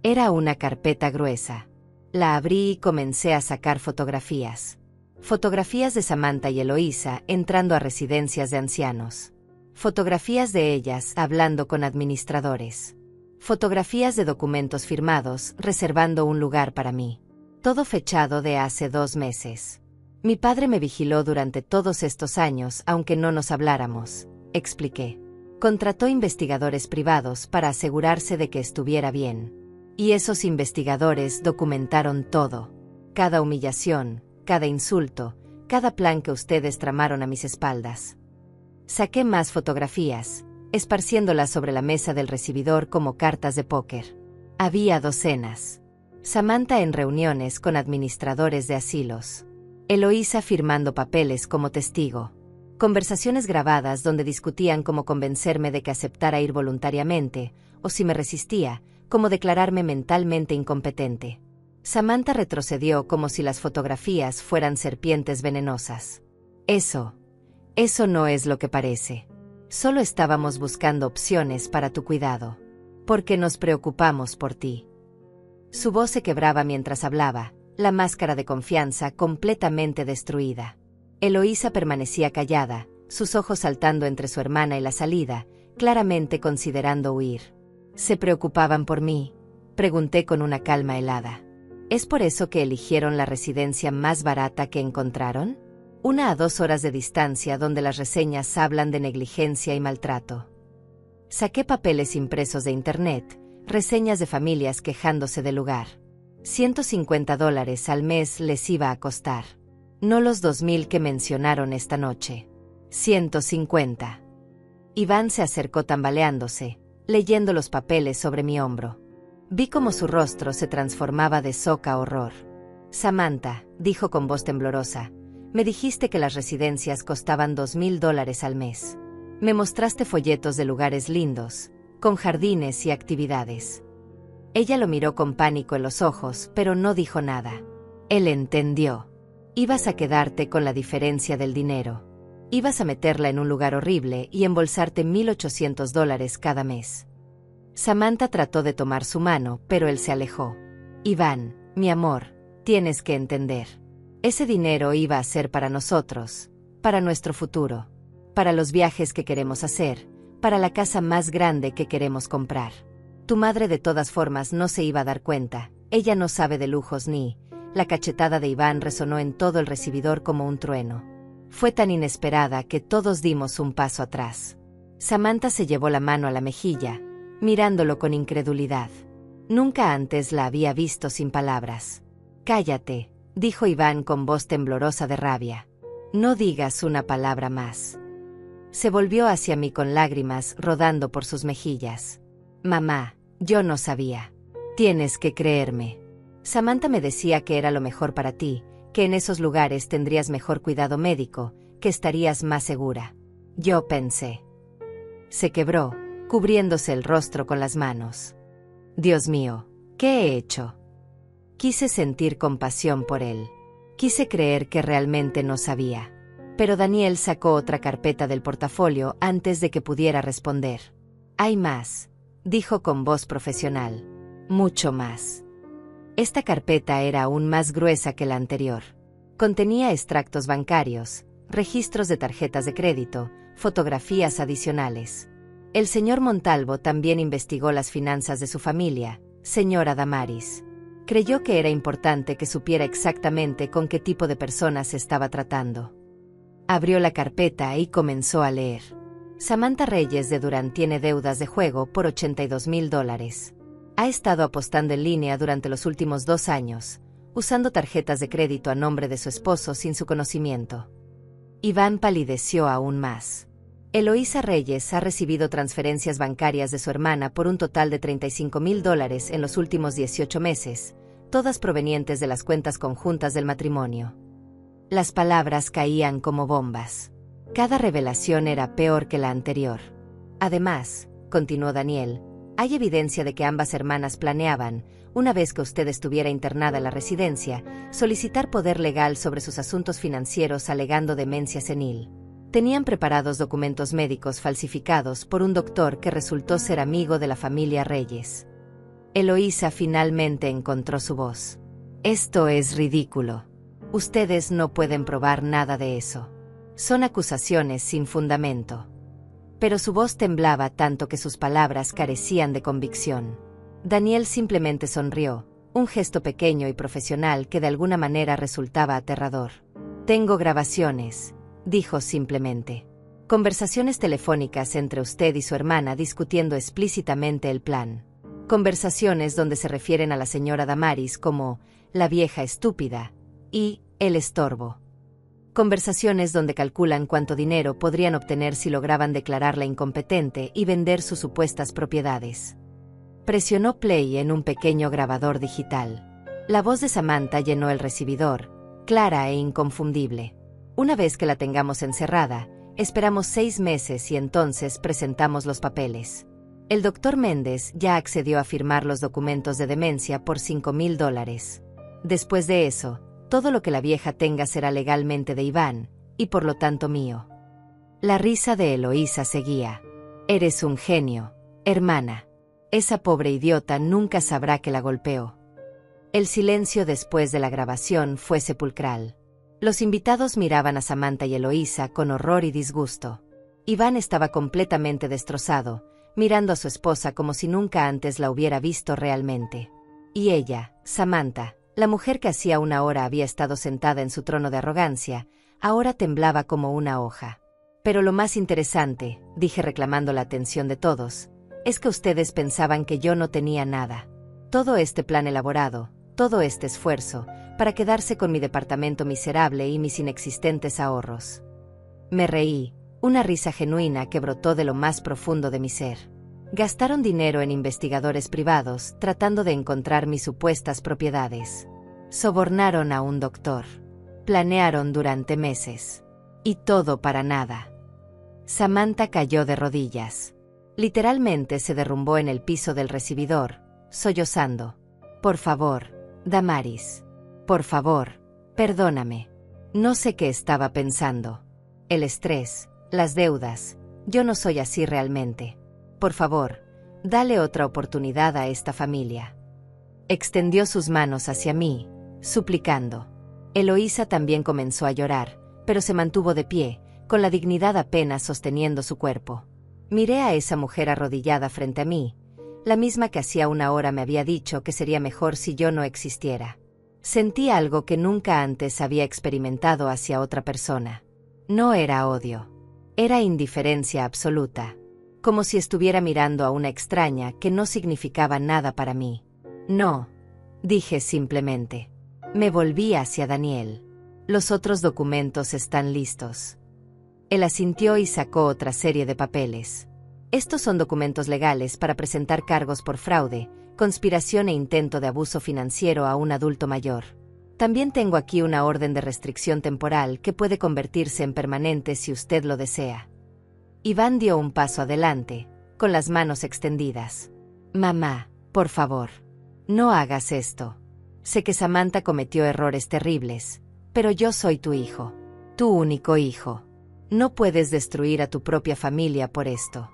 [SPEAKER 1] Era una carpeta gruesa. La abrí y comencé a sacar fotografías. Fotografías de Samantha y Eloísa entrando a residencias de ancianos. Fotografías de ellas hablando con administradores. Fotografías de documentos firmados reservando un lugar para mí. Todo fechado de hace 2 meses. Mi padre me vigiló durante todos estos años aunque no nos habláramos, expliqué. Contrató investigadores privados para asegurarse de que estuviera bien. Y esos investigadores documentaron todo. Cada humillación, cada insulto, cada plan que ustedes tramaron a mis espaldas. Saqué más fotografías, esparciéndolas sobre la mesa del recibidor como cartas de póker. Había docenas. Samantha en reuniones con administradores de asilos. Eloísa firmando papeles como testigo. Conversaciones grabadas donde discutían cómo convencerme de que aceptara ir voluntariamente, o si me resistía, cómo declararme mentalmente incompetente. Samantha retrocedió como si las fotografías fueran serpientes venenosas. Eso no es lo que parece. Solo estábamos buscando opciones para tu cuidado. Porque nos preocupamos por ti. Su voz se quebraba mientras hablaba, la máscara de confianza completamente destruida. Eloísa permanecía callada, sus ojos saltando entre su hermana y la salida, claramente considerando huir. ¿Se preocupaban por mí?, pregunté con una calma helada. ¿Es por eso que eligieron la residencia más barata que encontraron? 1 a 2 horas de distancia donde las reseñas hablan de negligencia y maltrato. Saqué papeles impresos de internet, reseñas de familias quejándose del lugar. $150 al mes les iba a costar. No los 2,000 que mencionaron esta noche. 150. Iván se acercó tambaleándose, leyendo los papeles sobre mi hombro. Vi cómo su rostro se transformaba de shock a horror. Samantha, dijo con voz temblorosa, me dijiste que las residencias costaban $2,000 al mes. Me mostraste folletos de lugares lindos, con jardines y actividades. Ella lo miró con pánico en los ojos, pero no dijo nada. Él entendió. Ibas a quedarte con la diferencia del dinero. Ibas a meterla en un lugar horrible y embolsarte $1,800 cada mes. Samantha trató de tomar su mano, pero él se alejó. Iván, mi amor, tienes que entender. Ese dinero iba a ser para nosotros, para nuestro futuro, para los viajes que queremos hacer, para la casa más grande que queremos comprar. Tu madre de todas formas no se iba a dar cuenta, ella no sabe de lujos ni... La cachetada de Iván resonó en todo el recibidor como un trueno. Fue tan inesperada que todos dimos un paso atrás. Samantha se llevó la mano a la mejilla, mirándolo con incredulidad. Nunca antes la había visto sin palabras. Cállate, dijo Iván con voz temblorosa de rabia. No digas una palabra más. Se volvió hacia mí con lágrimas rodando por sus mejillas. Mamá, yo no sabía. Tienes que creerme. Samantha me decía que era lo mejor para ti, que en esos lugares tendrías mejor cuidado médico, que estarías más segura. Yo pensé. Se quebró, cubriéndose el rostro con las manos. Dios mío, ¿qué he hecho? Quise sentir compasión por él. Quise creer que realmente no sabía. Pero Daniel sacó otra carpeta del portafolio antes de que pudiera responder. Hay más, dijo con voz profesional. Mucho más. Esta carpeta era aún más gruesa que la anterior. Contenía extractos bancarios, registros de tarjetas de crédito, fotografías adicionales. El señor Montalvo también investigó las finanzas de su familia, señora Damaris. Creyó que era importante que supiera exactamente con qué tipo de personas se estaba tratando. Abrió la carpeta y comenzó a leer. Samantha Reyes de Durán tiene deudas de juego por $82,000. Ha estado apostando en línea durante los últimos 2 años, usando tarjetas de crédito a nombre de su esposo sin su conocimiento. Iván palideció aún más. Eloísa Reyes ha recibido transferencias bancarias de su hermana por un total de $35,000 en los últimos 18 meses, todas provenientes de las cuentas conjuntas del matrimonio. Las palabras caían como bombas. Cada revelación era peor que la anterior. Además, continuó Daniel, hay evidencia de que ambas hermanas planeaban, una vez que usted estuviera internada en la residencia, solicitar poder legal sobre sus asuntos financieros alegando demencia senil. Tenían preparados documentos médicos falsificados por un doctor que resultó ser amigo de la familia Reyes. Eloísa finalmente encontró su voz. Esto es ridículo. Ustedes no pueden probar nada de eso. Son acusaciones sin fundamento. Pero su voz temblaba tanto que sus palabras carecían de convicción. Daniel simplemente sonrió, un gesto pequeño y profesional que de alguna manera resultaba aterrador. Tengo grabaciones, dijo simplemente. Conversaciones telefónicas entre usted y su hermana discutiendo explícitamente el plan. Conversaciones donde se refieren a la señora Damaris como la vieja estúpida y el estorbo. Conversaciones donde calculan cuánto dinero podrían obtener si lograban declararla incompetente y vender sus supuestas propiedades. Presionó play en un pequeño grabador digital. La voz de Samantha llenó el recibidor, clara e inconfundible. Una vez que la tengamos encerrada, esperamos 6 meses y entonces presentamos los papeles. El doctor Méndez ya accedió a firmar los documentos de demencia por $5,000. Después de eso, todo lo que la vieja tenga será legalmente de Iván, y por lo tanto mío. La risa de Eloísa seguía. Eres un genio, hermana. Esa pobre idiota nunca sabrá que la golpeó. El silencio después de la grabación fue sepulcral. Los invitados miraban a Samantha y Eloísa con horror y disgusto. Iván estaba completamente destrozado, mirando a su esposa como si nunca antes la hubiera visto realmente. Y ella, Samantha, la mujer que hacía una hora había estado sentada en su trono de arrogancia, ahora temblaba como una hoja. Pero lo más interesante, dije reclamando la atención de todos, es que ustedes pensaban que yo no tenía nada. Todo este plan elaborado, todo este esfuerzo, para quedarse con mi departamento miserable y mis inexistentes ahorros. Me reí, una risa genuina que brotó de lo más profundo de mi ser. Gastaron dinero en investigadores privados tratando de encontrar mis supuestas propiedades. Sobornaron a un doctor. Planearon durante meses. Y todo para nada. Samantha cayó de rodillas. Literalmente se derrumbó en el piso del recibidor, sollozando. Por favor, Damaris. Por favor, perdóname. No sé qué estaba pensando. El estrés, las deudas. Yo no soy así realmente. Por favor, dale otra oportunidad a esta familia. Extendió sus manos hacia mí, suplicando. Eloísa también comenzó a llorar, pero se mantuvo de pie, con la dignidad apenas sosteniendo su cuerpo. Miré a esa mujer arrodillada frente a mí, la misma que hacía una hora me había dicho que sería mejor si yo no existiera. Sentí algo que nunca antes había experimentado hacia otra persona. No era odio. Era indiferencia absoluta. Como si estuviera mirando a una extraña que no significaba nada para mí. No, dije simplemente. Me volví hacia Daniel. Los otros documentos están listos. Él asintió y sacó otra serie de papeles. Estos son documentos legales para presentar cargos por fraude, conspiración e intento de abuso financiero a un adulto mayor. También tengo aquí una orden de restricción temporal que puede convertirse en permanente si usted lo desea. Iván dio un paso adelante, con las manos extendidas. Mamá, por favor, no hagas esto. Sé que Samantha cometió errores terribles, pero yo soy tu hijo, tu único hijo. No puedes destruir a tu propia familia por esto.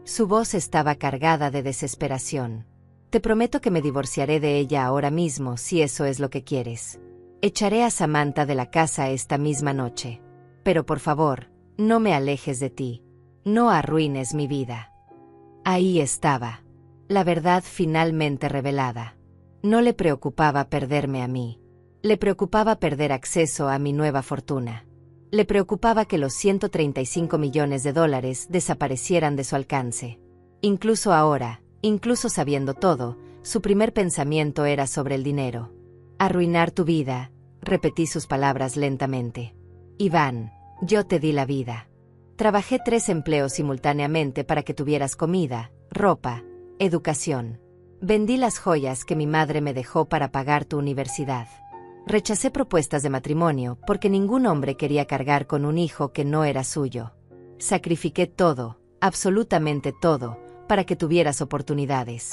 [SPEAKER 1] Su voz estaba cargada de desesperación. Te prometo que me divorciaré de ella ahora mismo si eso es lo que quieres. Echaré a Samantha de la casa esta misma noche. Pero por favor, no me alejes de ti. No arruines mi vida. Ahí estaba. La verdad finalmente revelada. No le preocupaba perderme a mí. Le preocupaba perder acceso a mi nueva fortuna. Le preocupaba que los $135 millones desaparecieran de su alcance. Incluso ahora, incluso sabiendo todo, su primer pensamiento era sobre el dinero. Arruinar tu vida, repetí sus palabras lentamente. Iván, yo te di la vida. Trabajé 3 empleos simultáneamente para que tuvieras comida, ropa, educación. Vendí las joyas que mi madre me dejó para pagar tu universidad. Rechacé propuestas de matrimonio porque ningún hombre quería cargar con un hijo que no era suyo. Sacrifiqué todo, absolutamente todo, para que tuvieras oportunidades.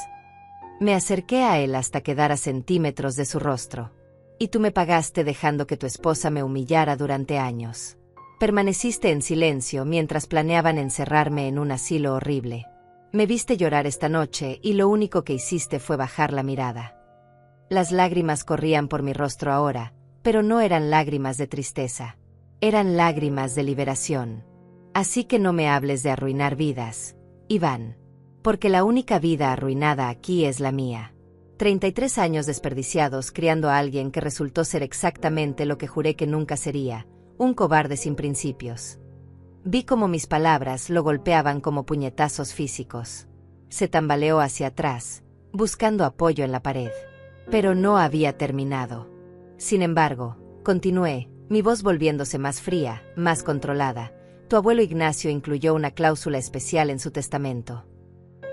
[SPEAKER 1] Me acerqué a él hasta quedar a centímetros de su rostro. Y tú me pagaste dejando que tu esposa me humillara durante años. Permaneciste en silencio mientras planeaban encerrarme en un asilo horrible. Me viste llorar esta noche y lo único que hiciste fue bajar la mirada. Las lágrimas corrían por mi rostro ahora, pero no eran lágrimas de tristeza. Eran lágrimas de liberación. Así que no me hables de arruinar vidas, Iván. Porque la única vida arruinada aquí es la mía. 33 años desperdiciados criando a alguien que resultó ser exactamente lo que juré que nunca sería, un cobarde sin principios. Vi cómo mis palabras lo golpeaban como puñetazos físicos. Se tambaleó hacia atrás, buscando apoyo en la pared. Pero no había terminado. Sin embargo, continué, mi voz volviéndose más fría, más controlada. Tu abuelo Ignacio incluyó una cláusula especial en su testamento.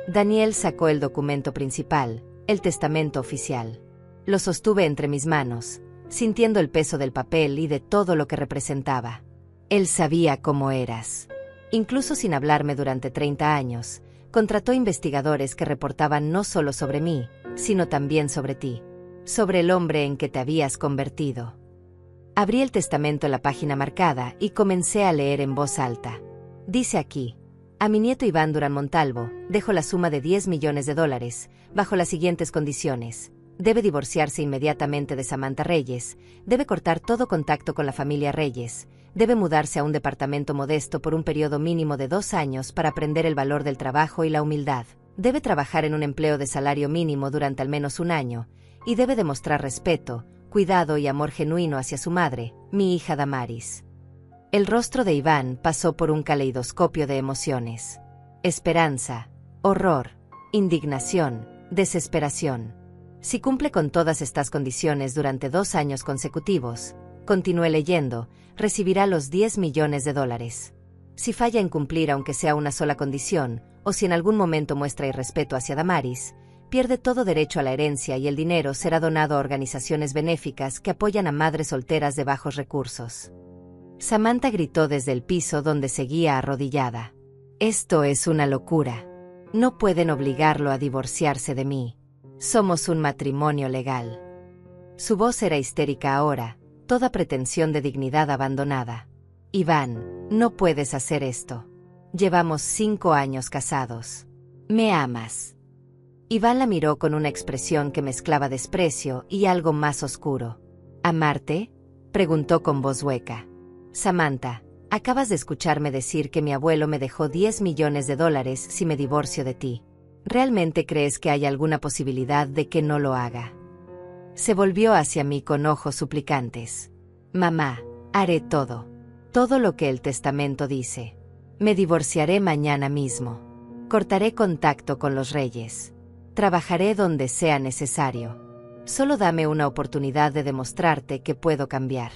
[SPEAKER 1] Daniel sacó el documento principal, el testamento oficial. Lo sostuve entre mis manos, sintiendo el peso del papel y de todo lo que representaba. Él sabía cómo eras. Incluso sin hablarme durante 30 años, contrató investigadores que reportaban no solo sobre mí, sino también sobre ti, sobre el hombre en que te habías convertido. Abrí el testamento en la página marcada y comencé a leer en voz alta. Dice aquí: a mi nieto Iván Durán Montalvo, dejo la suma de $10 millones, bajo las siguientes condiciones. Debe divorciarse inmediatamente de Samantha Reyes, debe cortar todo contacto con la familia Reyes, debe mudarse a un departamento modesto por un periodo mínimo de 2 años para aprender el valor del trabajo y la humildad, debe trabajar en un empleo de salario mínimo durante al menos 1 año, y debe demostrar respeto, cuidado y amor genuino hacia su madre, mi hija Damaris. El rostro de Iván pasó por un caleidoscopio de emociones. Esperanza, horror, indignación, desesperación. Si cumple con todas estas condiciones durante 2 años consecutivos, continué leyendo, recibirá los $10 millones. Si falla en cumplir aunque sea una sola condición, o si en algún momento muestra irrespeto hacia Damaris, pierde todo derecho a la herencia y el dinero será donado a organizaciones benéficas que apoyan a madres solteras de bajos recursos. Samantha gritó desde el piso donde seguía arrodillada. Esto es una locura. No pueden obligarlo a divorciarse de mí. Somos un matrimonio legal. Su voz era histérica ahora, toda pretensión de dignidad abandonada. Iván, no puedes hacer esto. Llevamos 5 años casados. ¿Me amas? Iván la miró con una expresión que mezclaba desprecio y algo más oscuro. ¿Amarte?, preguntó con voz hueca. Samantha, acabas de escucharme decir que mi abuelo me dejó $10 millones si me divorcio de ti. ¿Realmente crees que hay alguna posibilidad de que no lo haga? Se volvió hacia mí con ojos suplicantes. Mamá, haré todo. Todo lo que el testamento dice. Me divorciaré mañana mismo. Cortaré contacto con los Reyes. Trabajaré donde sea necesario. Solo dame una oportunidad de demostrarte que puedo cambiar.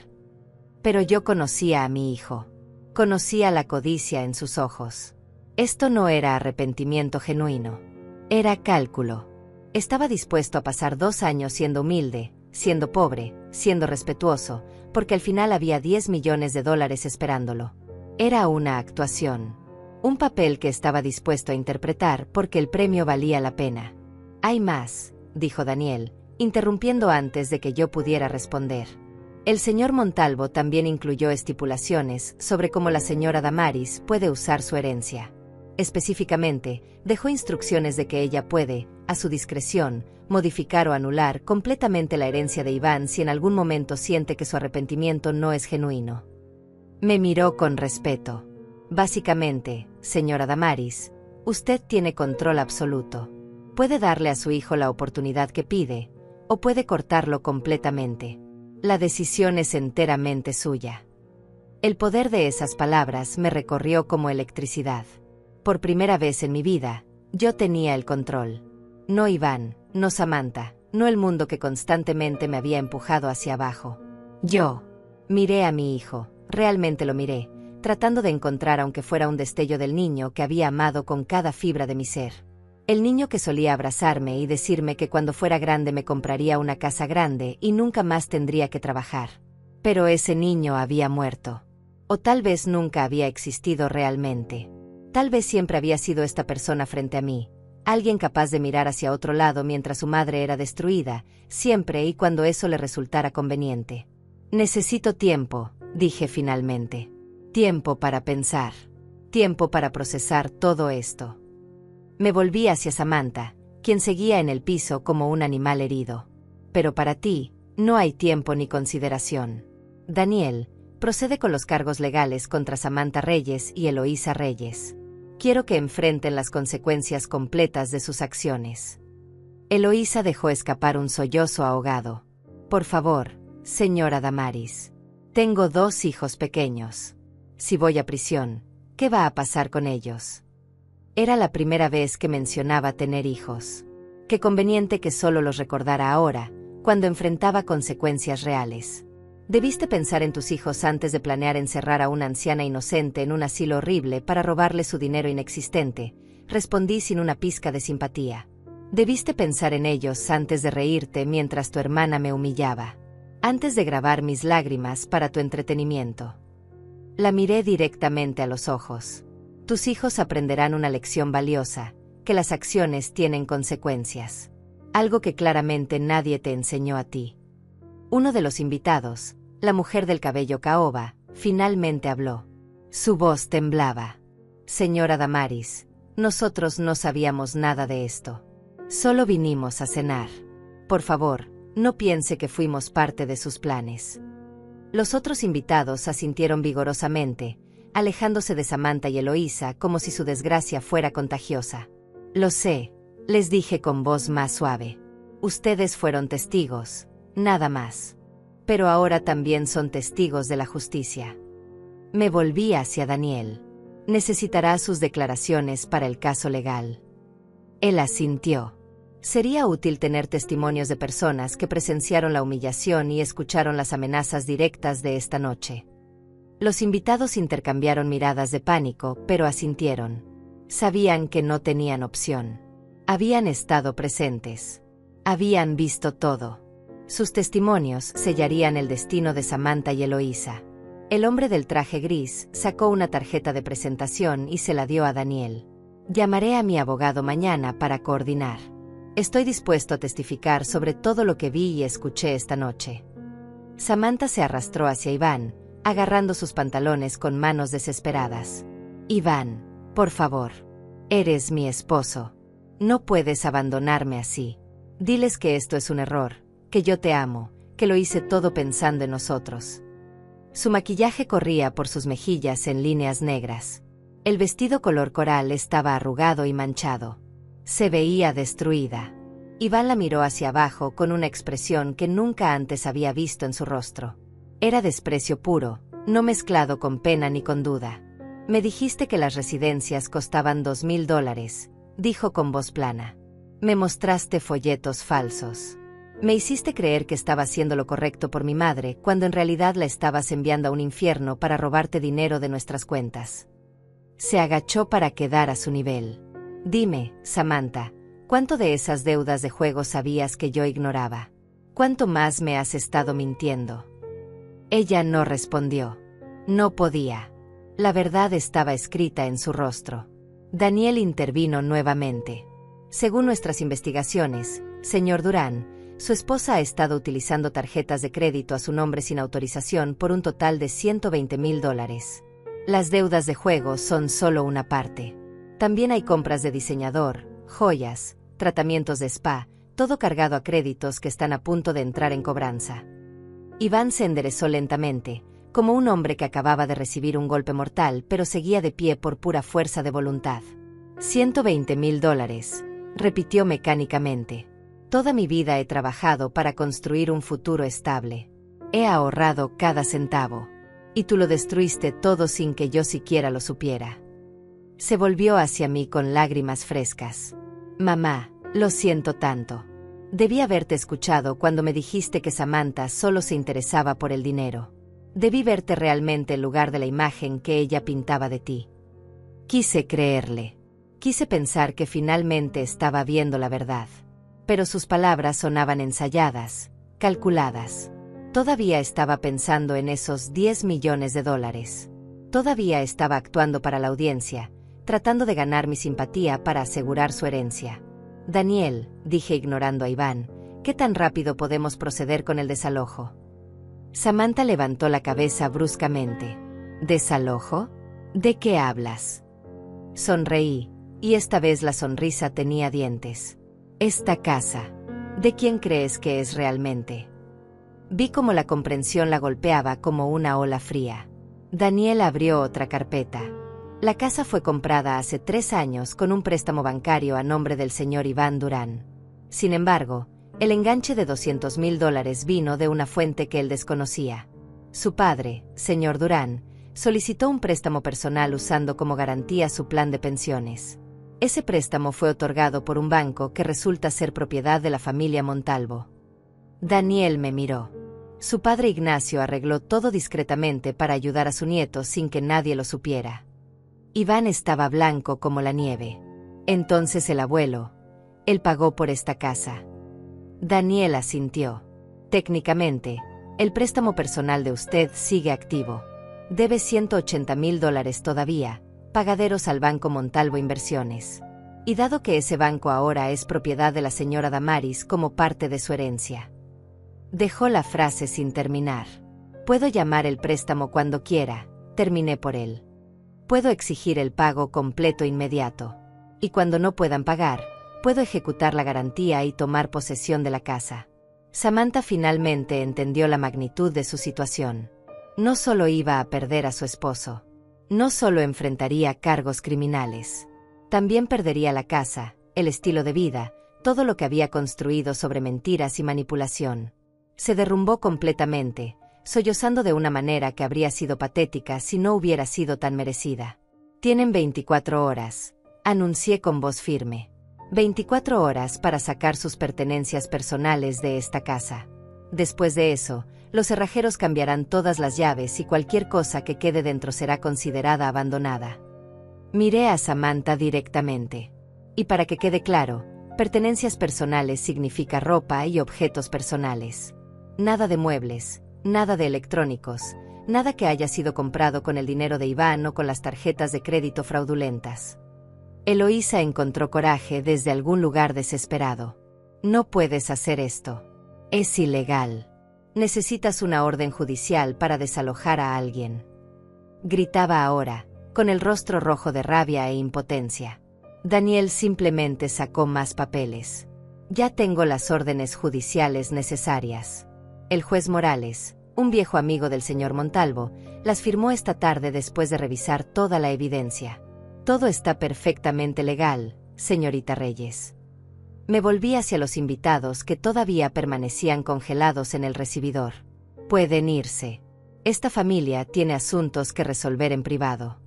[SPEAKER 1] Pero yo conocía a mi hijo. Conocía la codicia en sus ojos. Esto no era arrepentimiento genuino. Era cálculo. Estaba dispuesto a pasar 2 años siendo humilde, siendo pobre, siendo respetuoso, porque al final había $10 millones esperándolo. Era una actuación. Un papel que estaba dispuesto a interpretar porque el premio valía la pena. Hay más, dijo Daniel, interrumpiendo antes de que yo pudiera responder. El señor Montalvo también incluyó estipulaciones sobre cómo la señora Damaris puede usar su herencia. Específicamente, dejó instrucciones de que ella puede, a su discreción, modificar o anular completamente la herencia de Iván si en algún momento siente que su arrepentimiento no es genuino. Me miró con respeto. Básicamente, señora Damaris, usted tiene control absoluto. Puede darle a su hijo la oportunidad que pide, o puede cortarlo completamente. La decisión es enteramente suya. El poder de esas palabras me recorrió como electricidad. Por primera vez en mi vida, yo tenía el control. No Iván, no Samantha, no el mundo que constantemente me había empujado hacia abajo. Yo miré a mi hijo, realmente lo miré, tratando de encontrar aunque fuera un destello del niño que había amado con cada fibra de mi ser. El niño que solía abrazarme y decirme que cuando fuera grande me compraría una casa grande y nunca más tendría que trabajar. Pero ese niño había muerto. O tal vez nunca había existido realmente. Tal vez siempre había sido esta persona frente a mí, alguien capaz de mirar hacia otro lado mientras su madre era destruida, siempre y cuando eso le resultara conveniente. Necesito tiempo, dije finalmente. Tiempo para pensar. Tiempo para procesar todo esto. Me volví hacia Samantha, quien seguía en el piso como un animal herido. Pero para ti, no hay tiempo ni consideración. Daniel, procede con los cargos legales contra Samantha Reyes y Eloísa Reyes. Quiero que enfrenten las consecuencias completas de sus acciones. Eloísa dejó escapar un sollozo ahogado. Por favor, señora Damaris. Tengo 2 hijos pequeños. Si voy a prisión, ¿qué va a pasar con ellos? Era la primera vez que mencionaba tener hijos. Qué conveniente que solo los recordara ahora, cuando enfrentaba consecuencias reales. Debiste pensar en tus hijos antes de planear encerrar a una anciana inocente en un asilo horrible para robarle su dinero inexistente, respondí sin una pizca de simpatía. Debiste pensar en ellos antes de reírte mientras tu hermana me humillaba. Antes de grabar mis lágrimas para tu entretenimiento. La miré directamente a los ojos. Tus hijos aprenderán una lección valiosa, que las acciones tienen consecuencias. Algo que claramente nadie te enseñó a ti. Uno de los invitados, la mujer del cabello caoba, finalmente habló. Su voz temblaba. Señora Damaris, nosotros no sabíamos nada de esto. Solo vinimos a cenar. Por favor, no piense que fuimos parte de sus planes. Los otros invitados asintieron vigorosamente, alejándose de Samantha y Eloísa como si su desgracia fuera contagiosa. Lo sé, les dije con voz más suave. Ustedes fueron testigos, nada más. Pero ahora también son testigos de la justicia. Me volví hacia Daniel. Necesitará sus declaraciones para el caso legal. Él asintió. Sería útil tener testimonios de personas que presenciaron la humillación y escucharon las amenazas directas de esta noche. Los invitados intercambiaron miradas de pánico, pero asintieron. Sabían que no tenían opción. Habían estado presentes. Habían visto todo. Sus testimonios sellarían el destino de Samantha y Eloísa. El hombre del traje gris sacó una tarjeta de presentación y se la dio a Daniel. Llamaré a mi abogado mañana para coordinar. Estoy dispuesto a testificar sobre todo lo que vi y escuché esta noche. Samantha se arrastró hacia Iván, agarrando sus pantalones con manos desesperadas. Iván, por favor. Eres mi esposo. No puedes abandonarme así. Diles que esto es un error, que yo te amo, que lo hice todo pensando en nosotros. Su maquillaje corría por sus mejillas en líneas negras. El vestido color coral estaba arrugado y manchado. Se veía destruida. Iván la miró hacia abajo con una expresión que nunca antes había visto en su rostro. Era desprecio puro, no mezclado con pena ni con duda. Me dijiste que las residencias costaban $2,000, dijo con voz plana. Me mostraste folletos falsos. Me hiciste creer que estaba haciendo lo correcto por mi madre, cuando en realidad la estabas enviando a un infierno para robarte dinero de nuestras cuentas. Se agachó para quedar a su nivel. Dime, Samantha, ¿cuánto de esas deudas de juego sabías que yo ignoraba? ¿Cuánto más me has estado mintiendo? Ella no respondió. No podía. La verdad estaba escrita en su rostro. Daniel intervino nuevamente. Según nuestras investigaciones, señor Durán, su esposa ha estado utilizando tarjetas de crédito a su nombre sin autorización por un total de $120,000. Las deudas de juego son solo una parte. También hay compras de diseñador, joyas, tratamientos de spa, todo cargado a créditos que están a punto de entrar en cobranza. Iván se enderezó lentamente, como un hombre que acababa de recibir un golpe mortal, pero seguía de pie por pura fuerza de voluntad. $120,000, repitió mecánicamente. Toda mi vida he trabajado para construir un futuro estable. He ahorrado cada centavo. Y tú lo destruiste todo sin que yo siquiera lo supiera. Se volvió hacia mí con lágrimas frescas. Mamá, lo siento tanto. Debí haberte escuchado cuando me dijiste que Samantha solo se interesaba por el dinero. Debí verte realmente en lugar de la imagen que ella pintaba de ti. Quise creerle. Quise pensar que finalmente estaba viendo la verdad. Pero sus palabras sonaban ensayadas, calculadas. Todavía estaba pensando en esos 10 millones de dólares. Todavía estaba actuando para la audiencia, tratando de ganar mi simpatía para asegurar su herencia. Daniel, dije ignorando a Iván, ¿qué tan rápido podemos proceder con el desalojo? Samantha levantó la cabeza bruscamente. ¿Desalojo? ¿De qué hablas? Sonreí, y esta vez la sonrisa tenía dientes. Esta casa, ¿de quién crees que es realmente? Vi cómo la comprensión la golpeaba como una ola fría. Daniel abrió otra carpeta. La casa fue comprada hace 3 años con un préstamo bancario a nombre del señor Iván Durán. Sin embargo, el enganche de $200,000 vino de una fuente que él desconocía. Su padre, señor Durán, solicitó un préstamo personal usando como garantía su plan de pensiones. Ese préstamo fue otorgado por un banco que resulta ser propiedad de la familia Montalvo. Daniel me miró. Su padre Ignacio arregló todo discretamente para ayudar a su nieto sin que nadie lo supiera. Iván estaba blanco como la nieve. Entonces el abuelo, él pagó por esta casa. Daniel asintió. Técnicamente, el préstamo personal de usted sigue activo. Debe $180,000 todavía, pagaderos al Banco Montalvo Inversiones. Y dado que ese banco ahora es propiedad de la señora Damaris como parte de su herencia. Dejó la frase sin terminar. Puedo llamar el préstamo cuando quiera, terminé por él. Puedo exigir el pago completo inmediato. Y cuando no puedan pagar, puedo ejecutar la garantía y tomar posesión de la casa. Samantha finalmente entendió la magnitud de su situación. No solo iba a perder a su esposo. No solo enfrentaría cargos criminales. También perdería la casa, el estilo de vida, todo lo que había construido sobre mentiras y manipulación. Se derrumbó completamente, sollozando de una manera que habría sido patética si no hubiera sido tan merecida. Tienen 24 horas, anuncié con voz firme. 24 horas para sacar sus pertenencias personales de esta casa. Después de eso, los cerrajeros cambiarán todas las llaves y cualquier cosa que quede dentro será considerada abandonada. Miré a Samantha directamente. Y para que quede claro, pertenencias personales significa ropa y objetos personales. Nada de muebles, nada de electrónicos, nada que haya sido comprado con el dinero de Iván o con las tarjetas de crédito fraudulentas. Eloísa encontró coraje desde algún lugar desesperado. No puedes hacer esto. Es ilegal. Necesitas una orden judicial para desalojar a alguien. Gritaba ahora, con el rostro rojo de rabia e impotencia. Daniel simplemente sacó más papeles. Ya tengo las órdenes judiciales necesarias. El juez Morales, un viejo amigo del señor Montalvo, las firmó esta tarde después de revisar toda la evidencia. Todo está perfectamente legal, señorita Reyes. Me volví hacia los invitados que todavía permanecían congelados en el recibidor. Pueden irse. Esta familia tiene asuntos que resolver en privado.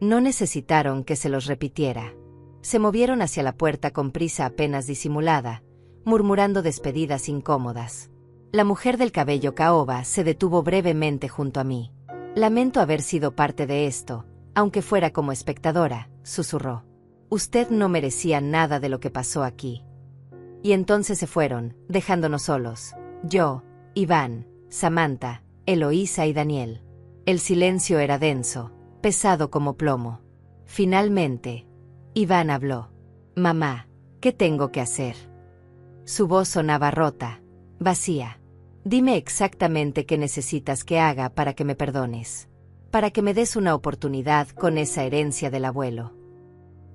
[SPEAKER 1] No necesitaron que se los repitiera. Se movieron hacia la puerta con prisa apenas disimulada, murmurando despedidas incómodas. La mujer del cabello caoba se detuvo brevemente junto a mí. Lamento haber sido parte de esto, aunque fuera como espectadora, susurró. Usted no merecía nada de lo que pasó aquí. Y entonces se fueron, dejándonos solos. Yo, Iván, Samantha, Eloísa y Daniel. El silencio era denso, pesado como plomo. Finalmente, Iván habló. Mamá, ¿qué tengo que hacer? Su voz sonaba rota, vacía. Dime exactamente qué necesitas que haga para que me perdones. Para que me des una oportunidad con esa herencia del abuelo.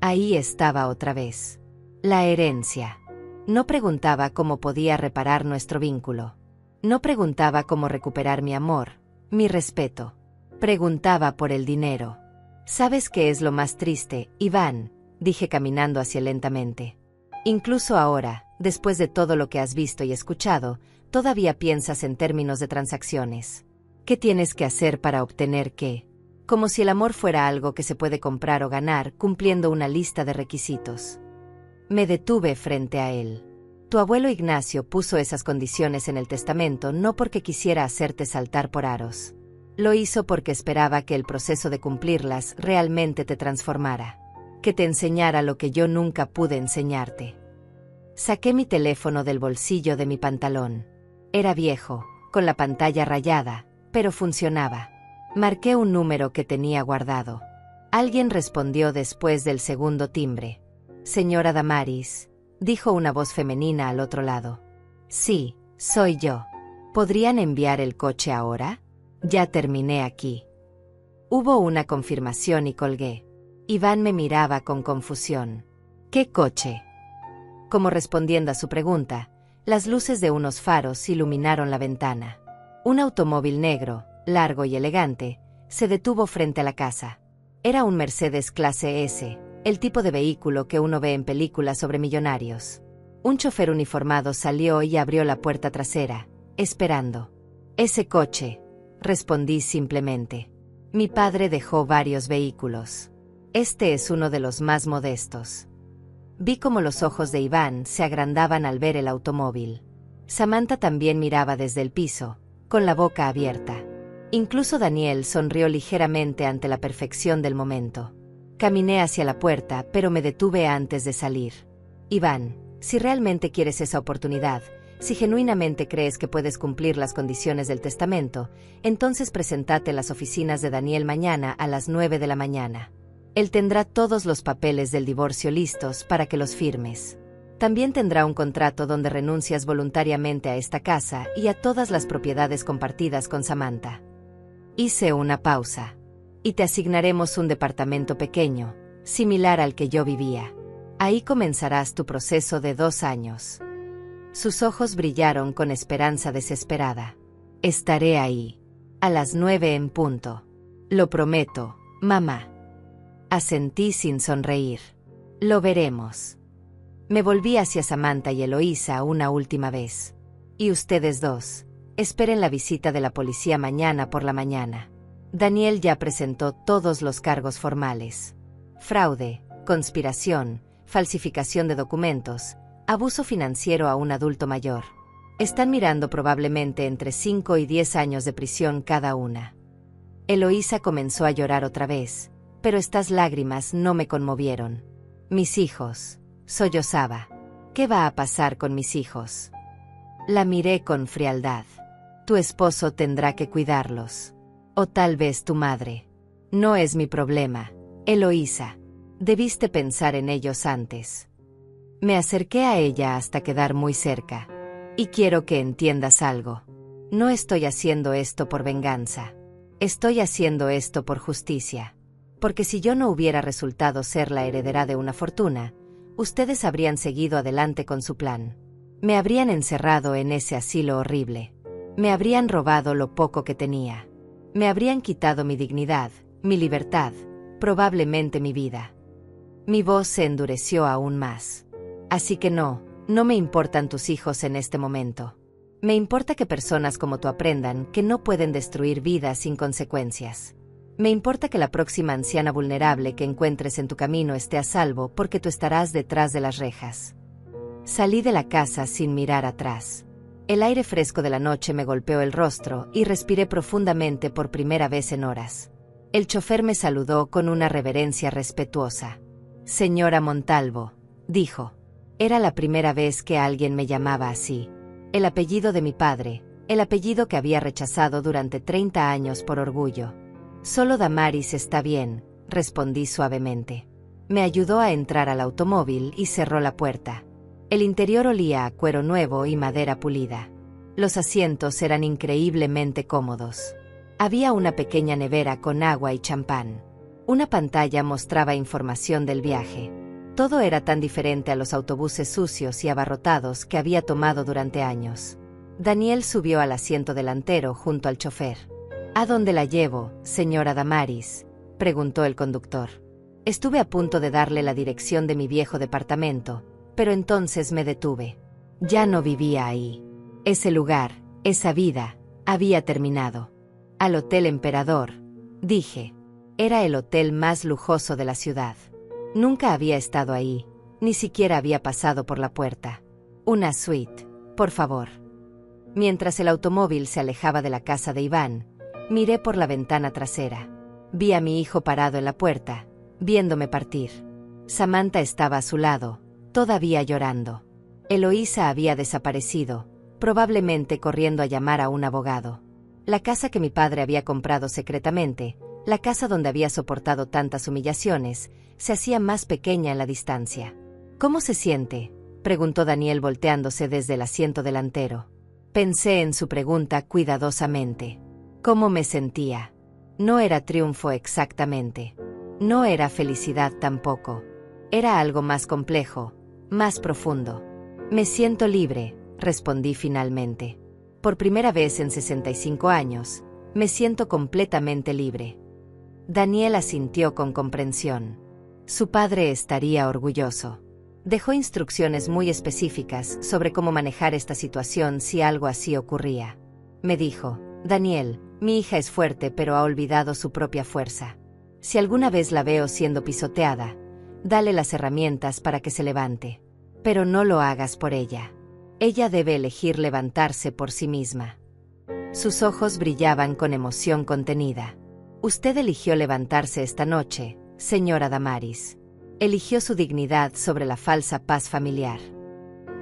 [SPEAKER 1] Ahí estaba otra vez. La herencia. No preguntaba cómo podía reparar nuestro vínculo. No preguntaba cómo recuperar mi amor, mi respeto. Preguntaba por el dinero. ¿Sabes qué es lo más triste, Iván?, dije caminando hacia él lentamente. Incluso ahora, después de todo lo que has visto y escuchado, todavía piensas en términos de transacciones. ¿Qué tienes que hacer para obtener qué? Como si el amor fuera algo que se puede comprar o ganar cumpliendo una lista de requisitos. Me detuve frente a él. Tu abuelo Ignacio puso esas condiciones en el testamento no porque quisiera hacerte saltar por aros. Lo hizo porque esperaba que el proceso de cumplirlas realmente te transformara. Que te enseñara lo que yo nunca pude enseñarte. Saqué mi teléfono del bolsillo de mi pantalón. Era viejo, con la pantalla rayada, pero funcionaba. Marqué un número que tenía guardado. Alguien respondió después del segundo timbre. Señora Damaris, dijo una voz femenina al otro lado. Sí, soy yo. ¿Podrían enviar el coche ahora? Ya terminé aquí. Hubo una confirmación y colgué. Iván me miraba con confusión. ¿Qué coche? Como respondiendo a su pregunta, las luces de unos faros iluminaron la ventana. Un automóvil negro, largo y elegante, se detuvo frente a la casa. Era un Mercedes clase S, el tipo de vehículo que uno ve en películas sobre millonarios. Un chofer uniformado salió y abrió la puerta trasera, esperando. Ese coche, respondí simplemente. Mi padre dejó varios vehículos. Este es uno de los más modestos. Vi cómo los ojos de Iván se agrandaban al ver el automóvil. Samantha también miraba desde el piso, con la boca abierta. Incluso Daniel sonrió ligeramente ante la perfección del momento. Caminé hacia la puerta, pero me detuve antes de salir. Iván, si realmente quieres esa oportunidad, si genuinamente crees que puedes cumplir las condiciones del testamento, entonces preséntate en las oficinas de Daniel mañana a las 9 de la mañana. Él tendrá todos los papeles del divorcio listos para que los firmes. También tendrá un contrato donde renuncias voluntariamente a esta casa y a todas las propiedades compartidas con Samantha. Hice una pausa. Y te asignaremos un departamento pequeño, similar al que yo vivía. Ahí comenzarás tu proceso de 2 años. Sus ojos brillaron con esperanza desesperada. Estaré ahí. A las 9 en punto. Lo prometo, mamá. Asentí sin sonreír. Lo veremos. Me volví hacia Samantha y Eloísa una última vez. Y ustedes dos, esperen la visita de la policía mañana por la mañana. Daniel ya presentó todos los cargos formales. Fraude, conspiración, falsificación de documentos, abuso financiero a un adulto mayor. Están mirando probablemente entre 5 y 10 años de prisión cada una. Eloísa comenzó a llorar otra vez, pero estas lágrimas no me conmovieron. Mis hijos, sollozaba. ¿Qué va a pasar con mis hijos? La miré con frialdad. Tu esposo tendrá que cuidarlos. O tal vez tu madre. No es mi problema, Eloísa. Debiste pensar en ellos antes. Me acerqué a ella hasta quedar muy cerca. Y quiero que entiendas algo. No estoy haciendo esto por venganza. Estoy haciendo esto por justicia. Porque si yo no hubiera resultado ser la heredera de una fortuna, ustedes habrían seguido adelante con su plan. Me habrían encerrado en ese asilo horrible. Me habrían robado lo poco que tenía. Me habrían quitado mi dignidad, mi libertad, probablemente mi vida. Mi voz se endureció aún más. Así que no me importan tus hijos en este momento. Me importa que personas como tú aprendan que no pueden destruir vidas sin consecuencias. Me importa que la próxima anciana vulnerable que encuentres en tu camino esté a salvo porque tú estarás detrás de las rejas. Salí de la casa sin mirar atrás. El aire fresco de la noche me golpeó el rostro y respiré profundamente por primera vez en horas. El chofer me saludó con una reverencia respetuosa. Señora Montalvo, dijo. Era la primera vez que alguien me llamaba así. El apellido de mi padre, el apellido que había rechazado durante 30 años por orgullo. Solo Damaris está bien, respondí suavemente. Me ayudó a entrar al automóvil y cerró la puerta. El interior olía a cuero nuevo y madera pulida. Los asientos eran increíblemente cómodos. Había una pequeña nevera con agua y champán. Una pantalla mostraba información del viaje. Todo era tan diferente a los autobuses sucios y abarrotados que había tomado durante años. Daniel subió al asiento delantero junto al chofer. ¿A dónde la llevo, señora Damaris?, preguntó el conductor. Estuve a punto de darle la dirección de mi viejo departamento, pero entonces me detuve. Ya no vivía ahí. Ese lugar, esa vida, había terminado. Al Hotel Emperador, dije. Era el hotel más lujoso de la ciudad. Nunca había estado ahí, ni siquiera había pasado por la puerta. Una suite, por favor. Mientras el automóvil se alejaba de la casa de Iván, miré por la ventana trasera. Vi a mi hijo parado en la puerta, viéndome partir. Samantha estaba a su lado, todavía llorando. Eloísa había desaparecido, probablemente corriendo a llamar a un abogado. La casa que mi padre había comprado secretamente, la casa donde había soportado tantas humillaciones, se hacía más pequeña en la distancia. ¿Cómo se siente?, preguntó Daniel volteándose desde el asiento delantero. Pensé en su pregunta cuidadosamente. ¿Cómo me sentía? No era triunfo exactamente. No era felicidad tampoco. Era algo más complejo, más profundo. Me siento libre, respondí finalmente. Por primera vez en 65 años, me siento completamente libre. Daniel asintió con comprensión. Su padre estaría orgulloso. Dejó instrucciones muy específicas sobre cómo manejar esta situación si algo así ocurría. Me dijo: Daniel, mi hija es fuerte pero ha olvidado su propia fuerza. Si alguna vez la veo siendo pisoteada, dale las herramientas para que se levante. Pero no lo hagas por ella. Ella debe elegir levantarse por sí misma. Sus ojos brillaban con emoción contenida. Usted eligió levantarse esta noche, señora Damaris. Eligió su dignidad sobre la falsa paz familiar.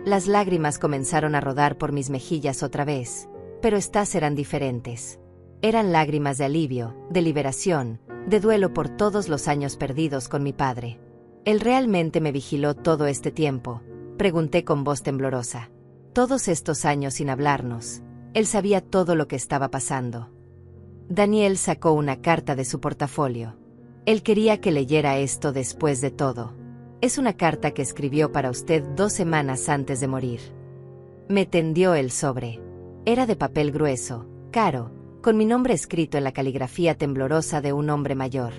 [SPEAKER 1] Las lágrimas comenzaron a rodar por mis mejillas otra vez, pero estas eran diferentes. Eran lágrimas de alivio, de liberación, de duelo por todos los años perdidos con mi padre. ¿Él realmente me vigiló todo este tiempo?, pregunté con voz temblorosa. Todos estos años sin hablarnos, él sabía todo lo que estaba pasando. Daniel sacó una carta de su portafolio. Él quería que leyera esto después de todo. Es una carta que escribió para usted 2 semanas antes de morir. Me tendió el sobre. Era de papel grueso, caro, con mi nombre escrito en la caligrafía temblorosa de un hombre mayor.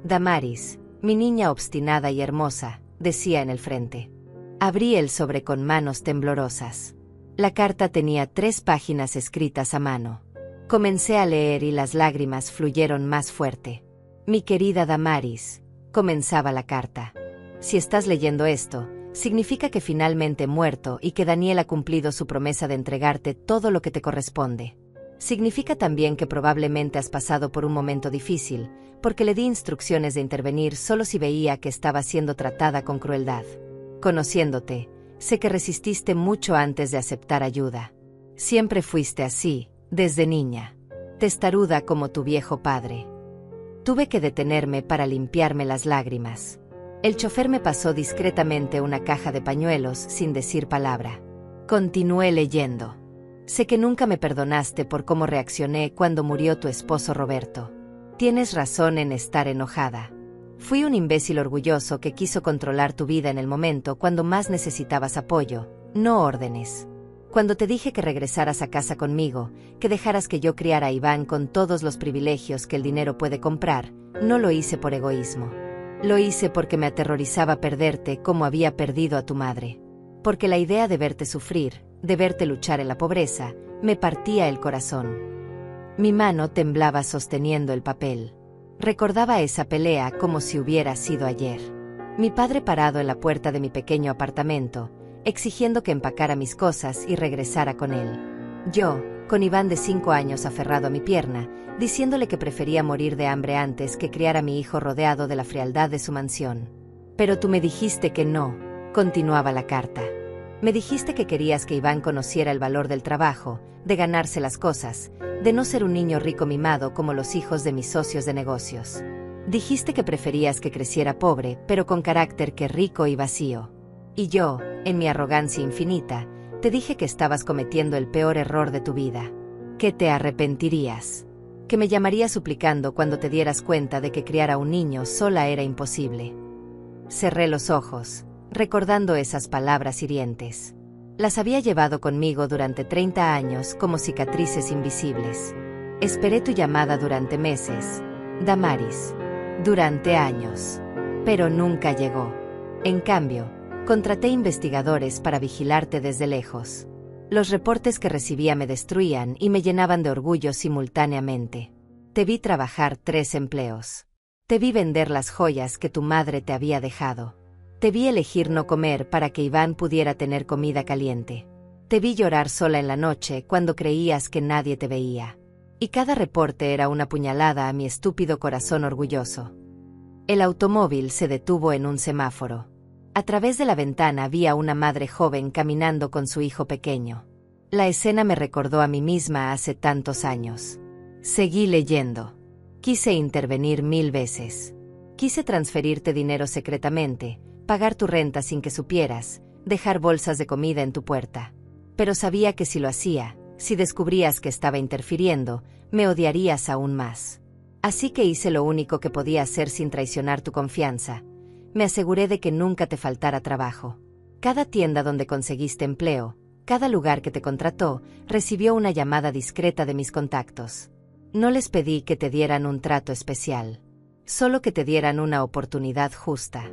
[SPEAKER 1] Damaris, mi niña obstinada y hermosa, decía en el frente. Abrí el sobre con manos temblorosas. La carta tenía 3 páginas escritas a mano. Comencé a leer y las lágrimas fluyeron más fuerte. Mi querida Damaris, comenzaba la carta. Si estás leyendo esto, significa que finalmente he muerto y que Daniel ha cumplido su promesa de entregarte todo lo que te corresponde. Significa también que probablemente has pasado por un momento difícil, porque le di instrucciones de intervenir solo si veía que estaba siendo tratada con crueldad. Conociéndote, sé que resististe mucho antes de aceptar ayuda. Siempre fuiste así, desde niña. Testaruda como tu viejo padre. Tuve que detenerme para limpiarme las lágrimas. El chofer me pasó discretamente una caja de pañuelos sin decir palabra. Continué leyendo. Sé que nunca me perdonaste por cómo reaccioné cuando murió tu esposo Roberto. Tienes razón en estar enojada. Fui un imbécil orgulloso que quiso controlar tu vida en el momento cuando más necesitabas apoyo, no órdenes. Cuando te dije que regresaras a casa conmigo, que dejaras que yo criara a Iván con todos los privilegios que el dinero puede comprar, no lo hice por egoísmo. Lo hice porque me aterrorizaba perderte como había perdido a tu madre. Porque la idea de verte sufrir, de verte luchar en la pobreza, me partía el corazón. Mi mano temblaba sosteniendo el papel. Recordaba esa pelea como si hubiera sido ayer. Mi padre parado en la puerta de mi pequeño apartamento, exigiendo que empacara mis cosas y regresara con él. Yo, con Iván de 5 años aferrado a mi pierna, diciéndole que prefería morir de hambre antes que criar a mi hijo rodeado de la frialdad de su mansión. Pero tú me dijiste que no, continuaba la carta. Me dijiste que querías que Iván conociera el valor del trabajo, de ganarse las cosas, de no ser un niño rico mimado como los hijos de mis socios de negocios. Dijiste que preferías que creciera pobre, pero con carácter que rico y vacío. Y yo, en mi arrogancia infinita, te dije que estabas cometiendo el peor error de tu vida. Que te arrepentirías. Que me llamarías suplicando cuando te dieras cuenta de que criar a un niño sola era imposible. Cerré los ojos, recordando esas palabras hirientes. Las había llevado conmigo durante 30 años como cicatrices invisibles. Esperé tu llamada durante meses, Damaris. Durante años. Pero nunca llegó. En cambio, contraté investigadores para vigilarte desde lejos. Los reportes que recibía me destruían y me llenaban de orgullo simultáneamente. Te vi trabajar 3 empleos. Te vi vender las joyas que tu madre te había dejado. Te vi elegir no comer para que Iván pudiera tener comida caliente. Te vi llorar sola en la noche cuando creías que nadie te veía. Y cada reporte era una puñalada a mi estúpido corazón orgulloso. El automóvil se detuvo en un semáforo. A través de la ventana vi a una madre joven caminando con su hijo pequeño. La escena me recordó a mí misma hace tantos años. Seguí leyendo. Quise intervenir 1000 veces. Quise transferirte dinero secretamente, pagar tu renta sin que supieras, dejar bolsas de comida en tu puerta. Pero sabía que si lo hacía, si descubrías que estaba interfiriendo, me odiarías aún más. Así que hice lo único que podía hacer sin traicionar tu confianza. Me aseguré de que nunca te faltara trabajo. Cada tienda donde conseguiste empleo, cada lugar que te contrató, recibió una llamada discreta de mis contactos. No les pedí que te dieran un trato especial, solo que te dieran una oportunidad justa.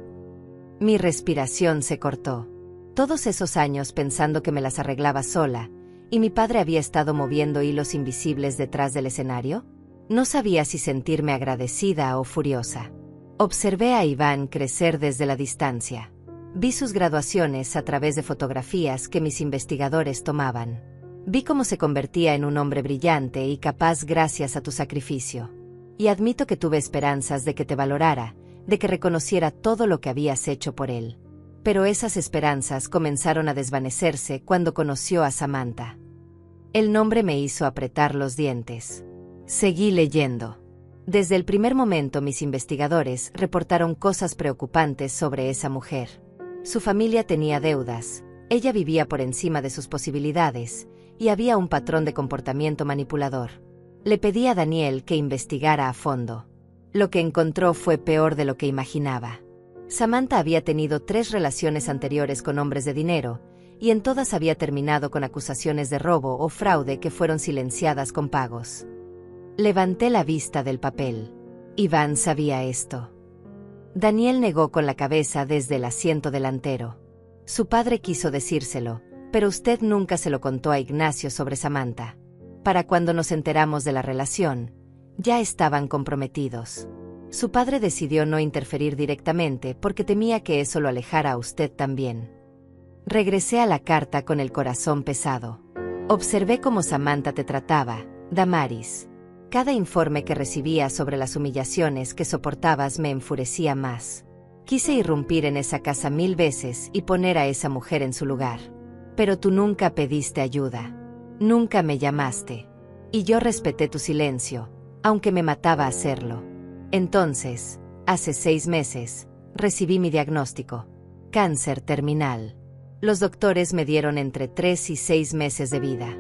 [SPEAKER 1] Mi respiración se cortó. Todos esos años pensando que me las arreglaba sola, ¿y mi padre había estado moviendo hilos invisibles detrás del escenario? No sabía si sentirme agradecida o furiosa. Observé a Iván crecer desde la distancia. Vi sus graduaciones a través de fotografías que mis investigadores tomaban. Vi cómo se convertía en un hombre brillante y capaz gracias a tu sacrificio. Y admito que tuve esperanzas de que te valorara, de que reconociera todo lo que habías hecho por él. Pero esas esperanzas comenzaron a desvanecerse cuando conoció a Samantha. El nombre me hizo apretar los dientes. Seguí leyendo. Desde el primer momento mis investigadores reportaron cosas preocupantes sobre esa mujer. Su familia tenía deudas, ella vivía por encima de sus posibilidades, y había un patrón de comportamiento manipulador. Le pedí a Daniel que investigara a fondo. Lo que encontró fue peor de lo que imaginaba. Samantha había tenido 3 relaciones anteriores con hombres de dinero, y en todas había terminado con acusaciones de robo o fraude que fueron silenciadas con pagos. Levanté la vista del papel. Iván sabía esto. Daniel negó con la cabeza desde el asiento delantero. Su padre quiso decírselo, pero usted nunca se lo contó a Ignacio sobre Samantha. Para cuando nos enteramos de la relación, ya estaban comprometidos. Su padre decidió no interferir directamente porque temía que eso lo alejara a usted también. Regresé a la carta con el corazón pesado. Observé cómo Samantha te trataba, Damaris. Cada informe que recibía sobre las humillaciones que soportabas me enfurecía más. Quise irrumpir en esa casa 1000 veces y poner a esa mujer en su lugar. Pero tú nunca pediste ayuda. Nunca me llamaste. Y yo respeté tu silencio, aunque me mataba hacerlo. Entonces, hace 6 meses, recibí mi diagnóstico. Cáncer terminal. Los doctores me dieron entre 3 y 6 meses de vida.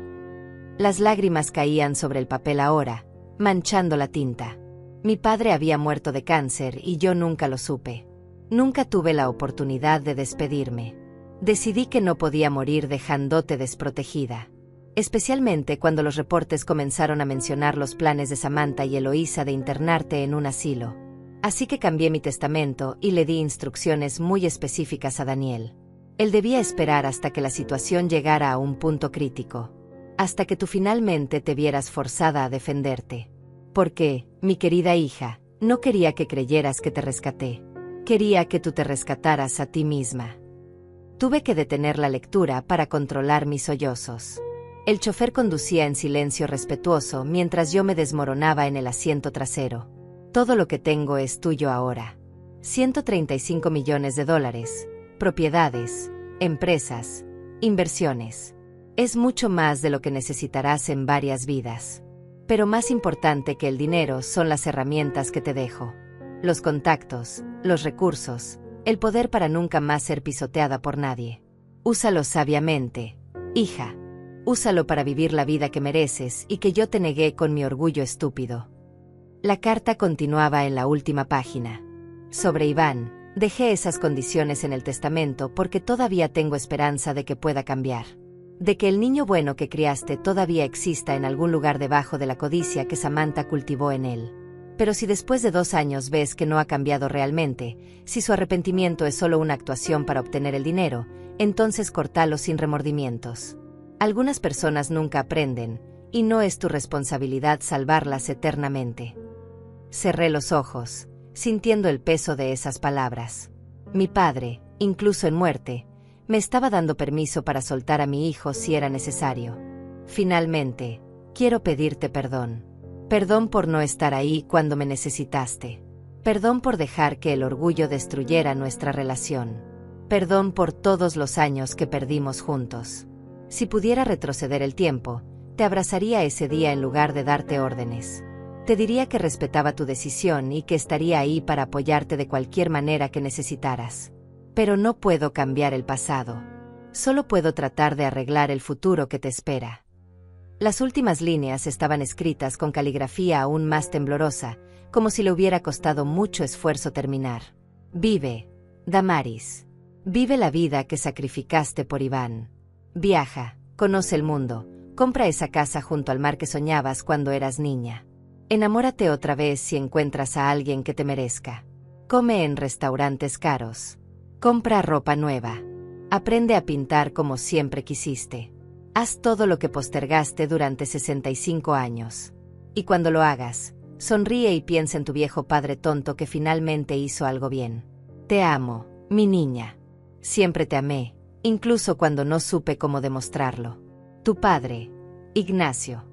[SPEAKER 1] Las lágrimas caían sobre el papel ahora, manchando la tinta. Mi padre había muerto de cáncer y yo nunca lo supe. Nunca tuve la oportunidad de despedirme. Decidí que no podía morir dejándote desprotegida. Especialmente cuando los reportes comenzaron a mencionar los planes de Samantha y Eloísa de internarte en un asilo. Así que cambié mi testamento y le di instrucciones muy específicas a Daniel. Él debía esperar hasta que la situación llegara a un punto crítico. Hasta que tú finalmente te vieras forzada a defenderte. Porque, mi querida hija, no quería que creyeras que te rescaté. Quería que tú te rescataras a ti misma. Tuve que detener la lectura para controlar mis sollozos. El chofer conducía en silencio respetuoso mientras yo me desmoronaba en el asiento trasero. Todo lo que tengo es tuyo ahora. 135 millones de dólares, propiedades, empresas, inversiones. Es mucho más de lo que necesitarás en varias vidas. Pero más importante que el dinero son las herramientas que te dejo. Los contactos, los recursos, el poder para nunca más ser pisoteada por nadie. Úsalo sabiamente, hija. Úsalo para vivir la vida que mereces y que yo te negué con mi orgullo estúpido. La carta continuaba en la última página. Sobre Iván, dejé esas condiciones en el testamento porque todavía tengo esperanza de que pueda cambiar. De que el niño bueno que criaste todavía exista en algún lugar debajo de la codicia que Samantha cultivó en él. Pero si después de 2 años ves que no ha cambiado realmente, si su arrepentimiento es solo una actuación para obtener el dinero, entonces cortalo sin remordimientos. Algunas personas nunca aprenden, y no es tu responsabilidad salvarlas eternamente. Cerré los ojos, sintiendo el peso de esas palabras. Mi padre, incluso en muerte, me estaba dando permiso para soltar a mi hijo si era necesario. Finalmente, quiero pedirte perdón. Perdón por no estar ahí cuando me necesitaste. Perdón por dejar que el orgullo destruyera nuestra relación. Perdón por todos los años que perdimos juntos. Si pudiera retroceder el tiempo, te abrazaría ese día en lugar de darte órdenes. Te diría que respetaba tu decisión y que estaría ahí para apoyarte de cualquier manera que necesitaras. Pero no puedo cambiar el pasado. Solo puedo tratar de arreglar el futuro que te espera. Las últimas líneas estaban escritas con caligrafía aún más temblorosa, como si le hubiera costado mucho esfuerzo terminar. Vive, Damaris. Vive la vida que sacrificaste por Iván. Viaja, conoce el mundo, compra esa casa junto al mar que soñabas cuando eras niña. Enamórate otra vez si encuentras a alguien que te merezca. Come en restaurantes caros. Compra ropa nueva. Aprende a pintar como siempre quisiste. Haz todo lo que postergaste durante 65 años. Y cuando lo hagas, sonríe y piensa en tu viejo padre tonto que finalmente hizo algo bien. Te amo, mi niña. Siempre te amé, incluso cuando no supe cómo demostrarlo. Tu padre, Ignacio.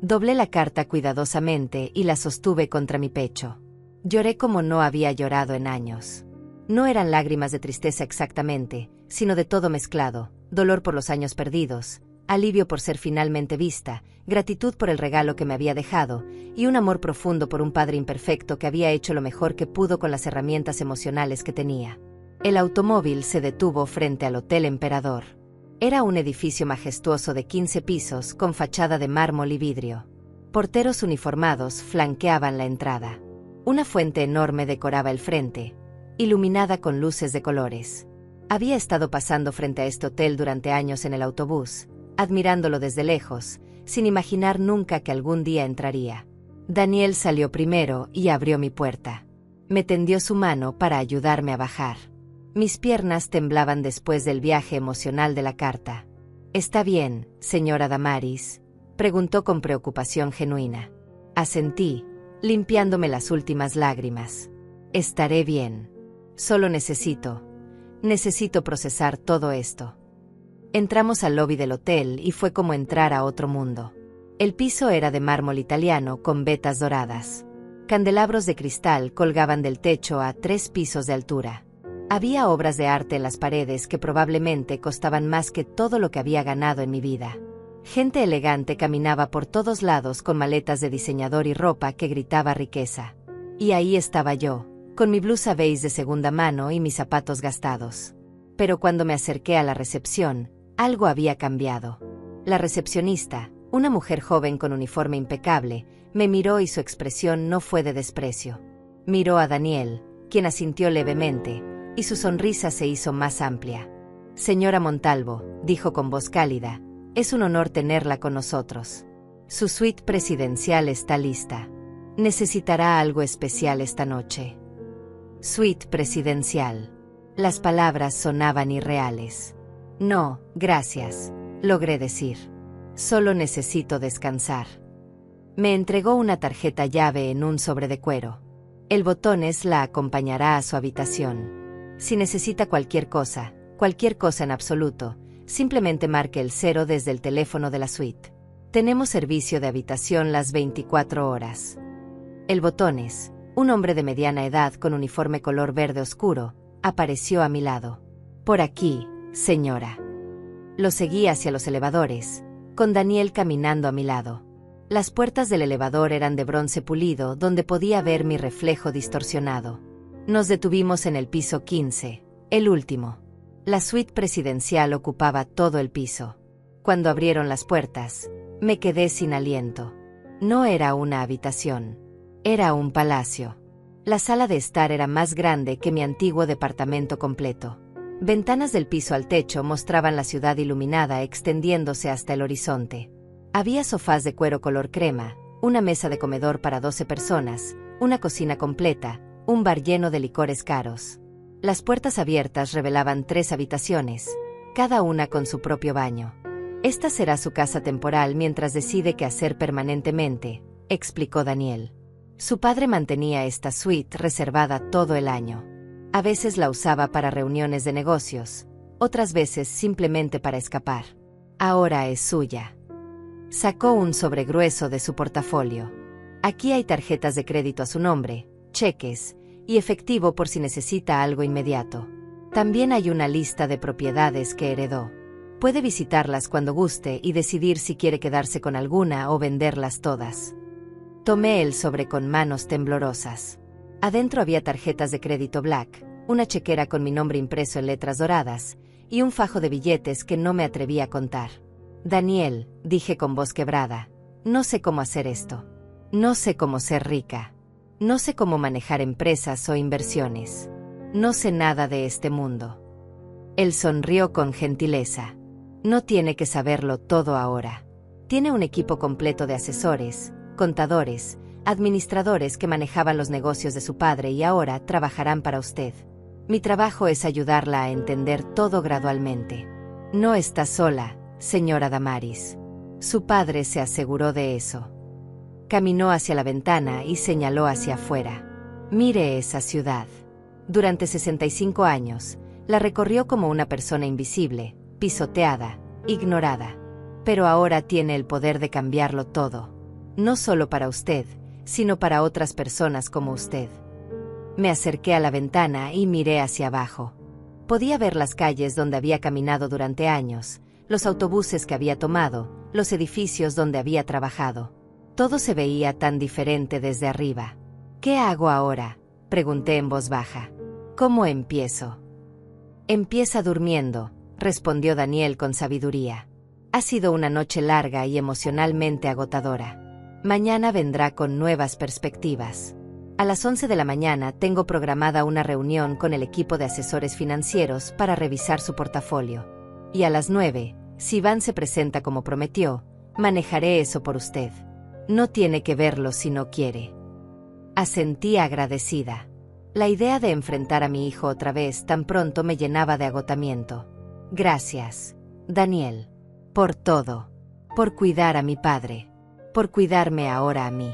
[SPEAKER 1] Doblé la carta cuidadosamente y la sostuve contra mi pecho. Lloré como no había llorado en años. No eran lágrimas de tristeza exactamente, sino de todo mezclado, dolor por los años perdidos, alivio por ser finalmente vista, gratitud por el regalo que me había dejado, y un amor profundo por un padre imperfecto que había hecho lo mejor que pudo con las herramientas emocionales que tenía. El automóvil se detuvo frente al Hotel Emperador. Era un edificio majestuoso de 15 pisos con fachada de mármol y vidrio. Porteros uniformados flanqueaban la entrada. Una fuente enorme decoraba el frente, iluminada con luces de colores. Había estado pasando frente a este hotel durante años en el autobús, admirándolo desde lejos, sin imaginar nunca que algún día entraría. Daniel salió primero y abrió mi puerta. Me tendió su mano para ayudarme a bajar. Mis piernas temblaban después del viaje emocional de la carta. «¿Está bien, señora Damaris?», preguntó con preocupación genuina. Asentí, limpiándome las últimas lágrimas. «Estaré bien. Solo necesito procesar todo esto». Entramos al lobby del hotel y fue como entrar a otro mundo. El piso era de mármol italiano con vetas doradas. Candelabros de cristal colgaban del techo a 3 pisos de altura. Había obras de arte en las paredes que probablemente costaban más que todo lo que había ganado en mi vida. Gente elegante caminaba por todos lados con maletas de diseñador y ropa que gritaba riqueza. Y ahí estaba yo, con mi blusa beige de segunda mano y mis zapatos gastados. Pero cuando me acerqué a la recepción, algo había cambiado. La recepcionista, una mujer joven con uniforme impecable, me miró y su expresión no fue de desprecio. Miró a Daniel, quien asintió levemente, y su sonrisa se hizo más amplia. «Señora Montalvo», dijo con voz cálida, «es un honor tenerla con nosotros. Su suite presidencial está lista. Necesitará algo especial esta noche». Suite presidencial. Las palabras sonaban irreales. «No, gracias», logré decir. «Solo necesito descansar». Me entregó una tarjeta llave en un sobre de cuero. El botones la acompañará a su habitación. Si necesita cualquier cosa en absoluto, simplemente marque el 0 desde el teléfono de la suite. Tenemos servicio de habitación las 24 horas. El botones, un hombre de mediana edad con uniforme color verde oscuro, apareció a mi lado. «Por aquí, señora». Lo seguí hacia los elevadores, con Daniel caminando a mi lado. Las puertas del elevador eran de bronce pulido donde podía ver mi reflejo distorsionado. Nos detuvimos en el piso 15, el último. La suite presidencial ocupaba todo el piso. Cuando abrieron las puertas, me quedé sin aliento. No era una habitación. Era un palacio. La sala de estar era más grande que mi antiguo departamento completo. Ventanas del piso al techo mostraban la ciudad iluminada extendiéndose hasta el horizonte. Había sofás de cuero color crema, una mesa de comedor para 12 personas, una cocina completa, un bar lleno de licores caros. Las puertas abiertas revelaban 3 habitaciones, cada una con su propio baño. «Esta será su casa temporal mientras decide qué hacer permanentemente», explicó Daniel. Su padre mantenía esta suite reservada todo el año. A veces la usaba para reuniones de negocios, otras veces simplemente para escapar. Ahora es suya. Sacó un sobre grueso de su portafolio. «Aquí hay tarjetas de crédito a su nombre, cheques y efectivo por si necesita algo inmediato. También hay una lista de propiedades que heredó. Puede visitarlas cuando guste y decidir si quiere quedarse con alguna o venderlas todas. Tomé el sobre con manos temblorosas. Adentro había tarjetas de crédito Black, una chequera con mi nombre impreso en letras doradas, y un fajo de billetes que no me atreví a contar. Daniel, dije con voz quebrada, no sé cómo hacer esto. No sé cómo ser rica. No sé cómo manejar empresas o inversiones. No sé nada de este mundo. Él sonrió con gentileza. No tiene que saberlo todo ahora. Tiene un equipo completo de asesores, contadores, administradores que manejaban los negocios de su padre y ahora trabajarán para usted. Mi trabajo es ayudarla a entender todo gradualmente. No está sola, señora Damaris. Su padre se aseguró de eso. Caminó hacia la ventana y señaló hacia afuera. Mire esa ciudad. Durante 65 años, la recorrió como una persona invisible, pisoteada, ignorada. Pero ahora tiene el poder de cambiarlo todo. No solo para usted, sino para otras personas como usted. Me acerqué a la ventana y miré hacia abajo. Podía ver las calles donde había caminado durante años, los autobuses que había tomado, los edificios donde había trabajado. Todo se veía tan diferente desde arriba. ¿Qué hago ahora?, pregunté en voz baja. ¿Cómo empiezo? Empieza durmiendo, respondió Daniel con sabiduría. Ha sido una noche larga y emocionalmente agotadora. Mañana vendrá con nuevas perspectivas. A las 11 de la mañana tengo programada una reunión con el equipo de asesores financieros para revisar su portafolio. Y a las 9, si Iván se presenta como prometió, manejaré eso por usted. No tiene que verlo si no quiere. Asentí agradecida. La idea de enfrentar a mi hijo otra vez tan pronto me llenaba de agotamiento. Gracias, Daniel, por todo, por cuidar a mi padre, por cuidarme ahora a mí.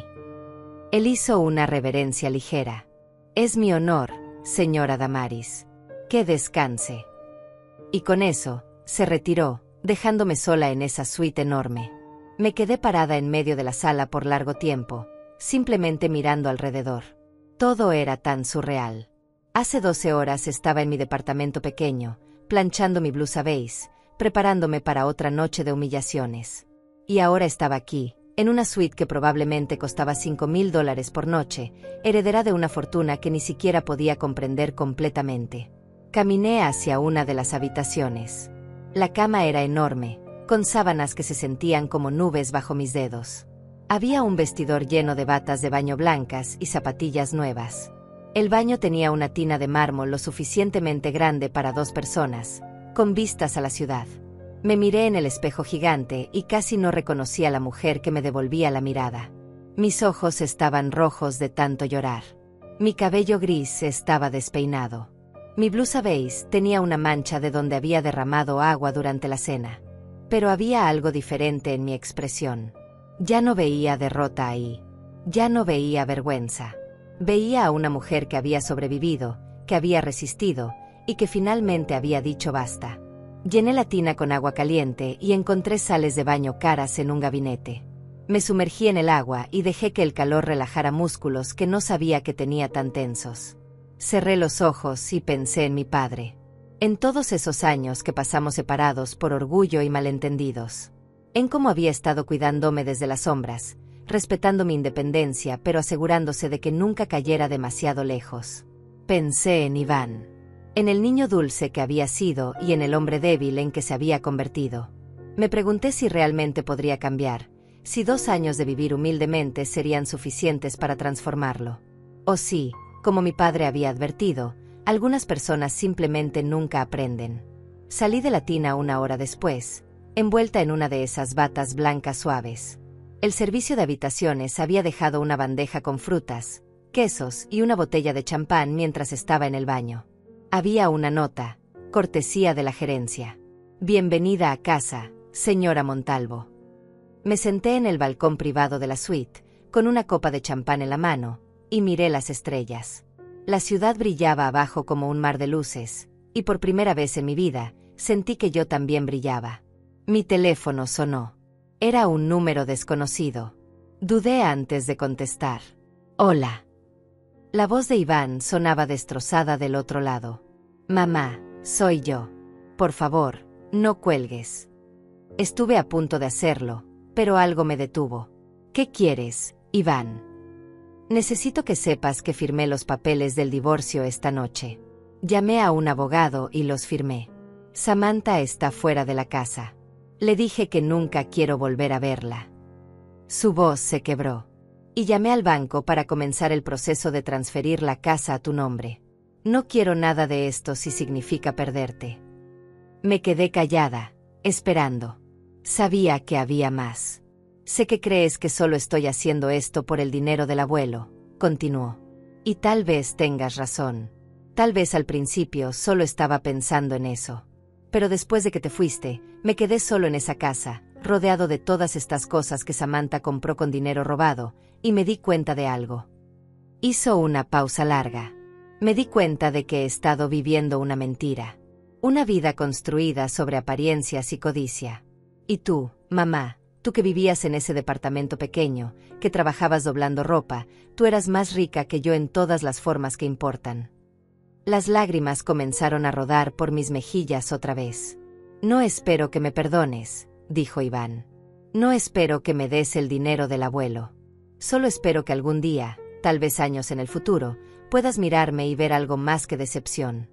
[SPEAKER 1] Él hizo una reverencia ligera. Es mi honor, señora Damaris. Que descanse. Y con eso, se retiró, dejándome sola en esa suite enorme. Me quedé parada en medio de la sala por largo tiempo, simplemente mirando alrededor. Todo era tan surreal. Hace 12 horas estaba en mi departamento pequeño, planchando mi blusa beige, preparándome para otra noche de humillaciones. Y ahora estaba aquí, en una suite que probablemente costaba $5,000 por noche, heredera de una fortuna que ni siquiera podía comprender completamente. Caminé hacia una de las habitaciones. La cama era enorme, con sábanas que se sentían como nubes bajo mis dedos. Había un vestidor lleno de batas de baño blancas y zapatillas nuevas. El baño tenía una tina de mármol lo suficientemente grande para 2 personas, con vistas a la ciudad. Me miré en el espejo gigante y casi no reconocí a la mujer que me devolvía la mirada. Mis ojos estaban rojos de tanto llorar. Mi cabello gris estaba despeinado. Mi blusa beige tenía una mancha de donde había derramado agua durante la cena. Pero había algo diferente en mi expresión. Ya no veía derrota ahí. Ya no veía vergüenza. Veía a una mujer que había sobrevivido, que había resistido, y que finalmente había dicho basta. Llené la tina con agua caliente y encontré sales de baño caras en un gabinete. Me sumergí en el agua y dejé que el calor relajara músculos que no sabía que tenía tan tensos. Cerré los ojos y pensé en mi padre. En todos esos años que pasamos separados por orgullo y malentendidos. En cómo había estado cuidándome desde las sombras, respetando mi independencia pero asegurándose de que nunca cayera demasiado lejos. Pensé en Iván. En el niño dulce que había sido y en el hombre débil en que se había convertido. Me pregunté si realmente podría cambiar, si 2 años de vivir humildemente serían suficientes para transformarlo. O si, como mi padre había advertido, algunas personas simplemente nunca aprenden. Salí de la tina 1 hora después, envuelta en una de esas batas blancas suaves. El servicio de habitaciones había dejado una bandeja con frutas, quesos y una botella de champán mientras estaba en el baño. Había una nota, cortesía de la gerencia. Bienvenida a casa, señora Montalvo. Me senté en el balcón privado de la suite, con una copa de champán en la mano, y miré las estrellas. La ciudad brillaba abajo como un mar de luces, y por primera vez en mi vida, sentí que yo también brillaba. Mi teléfono sonó. Era un número desconocido. Dudé antes de contestar. Hola. La voz de Iván sonaba destrozada del otro lado. Mamá, soy yo. Por favor, no cuelgues. Estuve a punto de hacerlo, pero algo me detuvo. ¿Qué quieres, Iván? Necesito que sepas que firmé los papeles del divorcio esta noche. Llamé a un abogado y los firmé. Samantha está fuera de la casa. Le dije que nunca quiero volver a verla. Su voz se quebró. Y llamé al banco para comenzar el proceso de transferir la casa a tu nombre. No quiero nada de esto si significa perderte. Me quedé callada, esperando. Sabía que había más. Sé que crees que solo estoy haciendo esto por el dinero del abuelo, continuó. Y tal vez tengas razón. Tal vez al principio solo estaba pensando en eso. Pero después de que te fuiste, me quedé solo en esa casa, rodeado de todas estas cosas que Samantha compró con dinero robado, y me di cuenta de algo. Hizo una pausa larga. Me di cuenta de que he estado viviendo una mentira. Una vida construida sobre apariencias y codicia. Y tú, mamá, tú que vivías en ese departamento pequeño, que trabajabas doblando ropa, tú eras más rica que yo en todas las formas que importan. Las lágrimas comenzaron a rodar por mis mejillas otra vez. No espero que me perdones, dijo Iván. No espero que me des el dinero del abuelo. Solo espero que algún día, tal vez años en el futuro, puedas mirarme y ver algo más que decepción.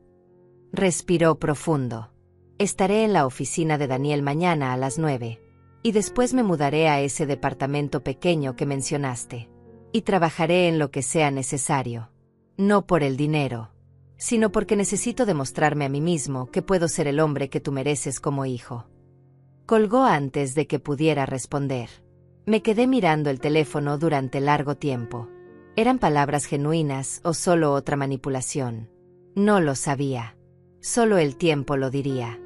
[SPEAKER 1] Respiró profundo. Estaré en la oficina de Daniel mañana a las 9. Y después me mudaré a ese departamento pequeño que mencionaste. Y trabajaré en lo que sea necesario. No por el dinero, sino porque necesito demostrarme a mí mismo que puedo ser el hombre que tú mereces como hijo. Colgó antes de que pudiera responder. Me quedé mirando el teléfono durante largo tiempo. ¿Eran palabras genuinas o solo otra manipulación? No lo sabía. Solo el tiempo lo diría.